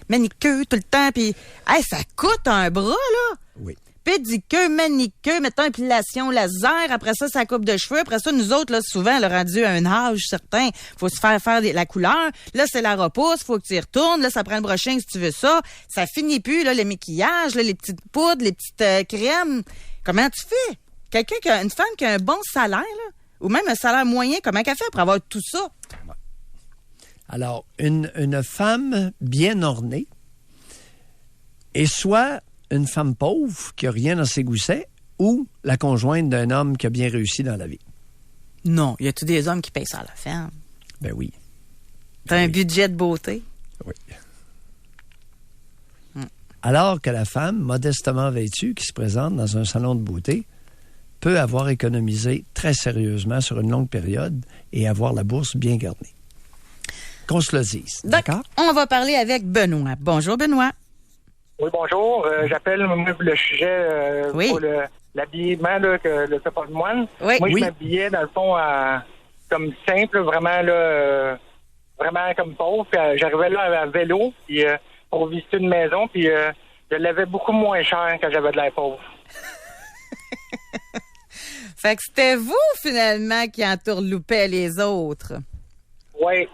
manicure tout le temps. Puis, hey, ça coûte un bras, là. Oui. Pédicure, manicure, mettons épilation laser. Après ça, ça coupe de cheveux. Après ça, nous autres, là, souvent, le rendu à un âge certain, faut se faire la couleur. Là, c'est la repousse, faut que tu y retournes. Là, ça prend le brushing si tu veux ça. Ça finit plus, là, le maquillage, là, les petites poudres, les petites crèmes. Comment tu fais? Une femme qui a un bon salaire, là, ou même un salaire moyen, comment qu'elle fait pour avoir tout ça? Alors, une femme bien ornée est soit une femme pauvre qui n'a rien dans ses goussets ou la conjointe d'un homme qui a bien réussi dans la vie. Non, y a-tu des hommes qui payent ça à la femme? Ben oui. T'as un budget de beauté? Oui. Alors que la femme, modestement vêtue, qui se présente dans un salon de beauté, peut avoir économisé très sérieusement sur une longue période et avoir la bourse bien garnie. Qu'on se le dise. Donc, D'accord? on va parler avec Benoît. Bonjour, Benoît. Oui, bonjour. J'appelle le sujet Oui. pour l'habillement, là, que le pas de moine. Oui. Moi, je Oui. m'habillais, dans le fond, comme simple, vraiment, là, vraiment comme pauvre. Puis, j'arrivais là à vélo puis, pour visiter une maison, puis je l'avais beaucoup moins cher quand j'avais de l'air pauvre. Fait que c'était vous, finalement, qui entourloupait les autres. Oui.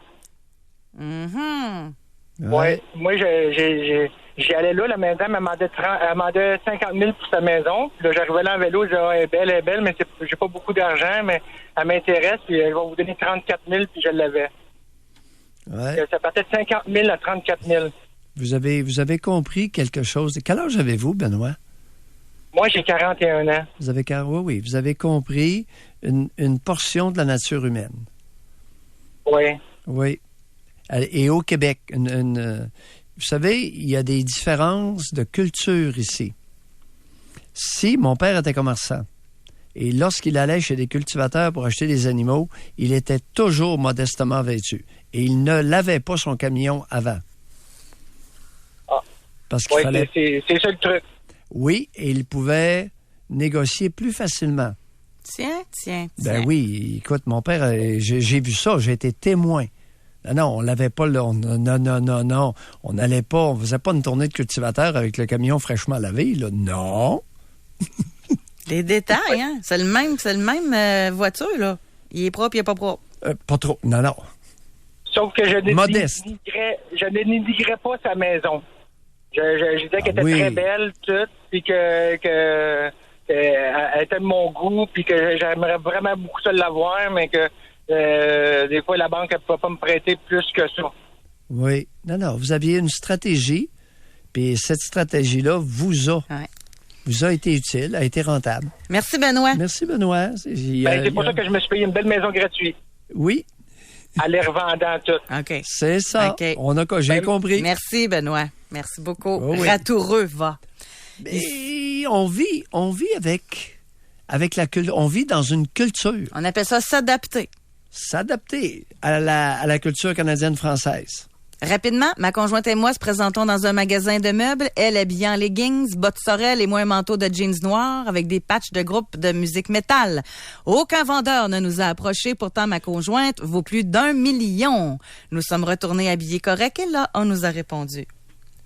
Mhm. Ouais. Moi, j'y allais là, la maison, elle demandait 50 000 pour sa maison. Puis là, j'arrivais là en vélo, je disais, ah, elle est belle, mais j'ai pas beaucoup d'argent, mais elle m'intéresse, puis elle va vous donner 34 000, puis je l'avais. Ouais. Ça partait de 50 000 à 34 000. Vous avez compris quelque chose. Quel âge avez-vous, Benoît? Moi, j'ai 41 ans. Oui, vous avez compris une portion de la nature humaine. Oui. Oui. Et au Québec, vous savez, il y a des différences de culture ici. Si mon père était commerçant, et lorsqu'il allait chez des cultivateurs pour acheter des animaux, il était toujours modestement vêtu. Et il ne lavait pas son camion avant. Ah. Parce qu'il Oui, fallait... c'est ça le truc. Oui, et il pouvait négocier plus facilement. Tiens. Ben oui, écoute, mon père, j'ai vu ça, j'ai été témoin. Non, on l'avait pas, non. On n'allait pas, on faisait pas une tournée de cultivateur avec le camion fraîchement lavé, là. Non. Les détails, hein? C'est le même voiture, là. Il est propre, il est pas propre. Pas trop, non. Sauf que je Modeste. ne dénigrais pas sa maison. Je disais qu'elle était oui. très belle, toute, puis que elle était de mon goût, puis que j'aimerais vraiment beaucoup ça l'avoir, mais que des fois, la banque ne pouvait pas me prêter plus que ça. Oui. Non, vous aviez une stratégie, puis cette stratégie-là vous a été utile, a été rentable. Merci, Benoît. Merci, Benoît. C'est pour ça que je me suis payé une belle maison gratuite. Oui. À les revendant tout. OK. C'est ça. OK. J'ai compris. Merci, Benoît. Merci beaucoup. Oh oui. Ratoureux, va. Et on vit avec la culture. On vit dans une culture. On appelle ça s'adapter. S'adapter à la culture canadienne-française. Rapidement, ma conjointe et moi se présentons dans un magasin de meubles. Elle habillée en leggings, bottes sorel et moi un manteau de jeans noir avec des patchs de groupe de musique métal. Aucun vendeur ne nous a approchés. Pourtant, ma conjointe vaut plus d'1 million. Nous sommes retournés habillés corrects et là, on nous a répondu.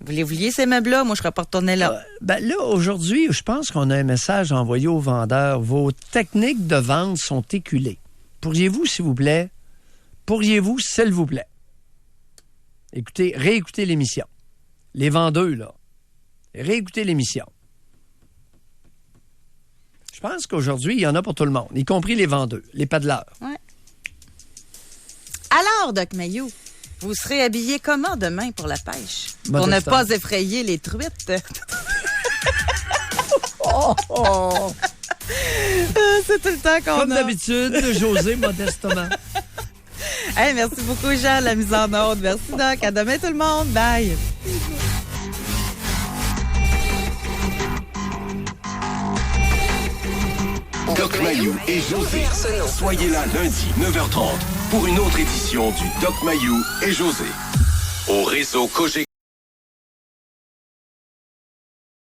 Vous les vouliez, ces meubles-là? Moi, je serais pas retourné là. Là, aujourd'hui, je pense qu'on a un message envoyé aux vendeurs. Vos techniques de vente sont éculées. Pourriez-vous, s'il vous plaît? Réécoutez l'émission. Les vendeurs, là. Réécoutez l'émission. Je pense qu'aujourd'hui, il y en a pour tout le monde, y compris les vendeurs, les paddleurs. Ouais. Alors, Doc Mayou, vous serez habillé comment demain pour la pêche? Pour ne pas effrayer les truites. C'est tout le temps qu'on Comme d'habitude, José, modestement. Hey, merci beaucoup, Jean, la mise en ordre. Merci, Doc. À demain, tout le monde. Bye. Doc Mayou et José. Soyez là lundi, 9h30, pour une autre édition du Doc Mayou et José. Au réseau Cogeco.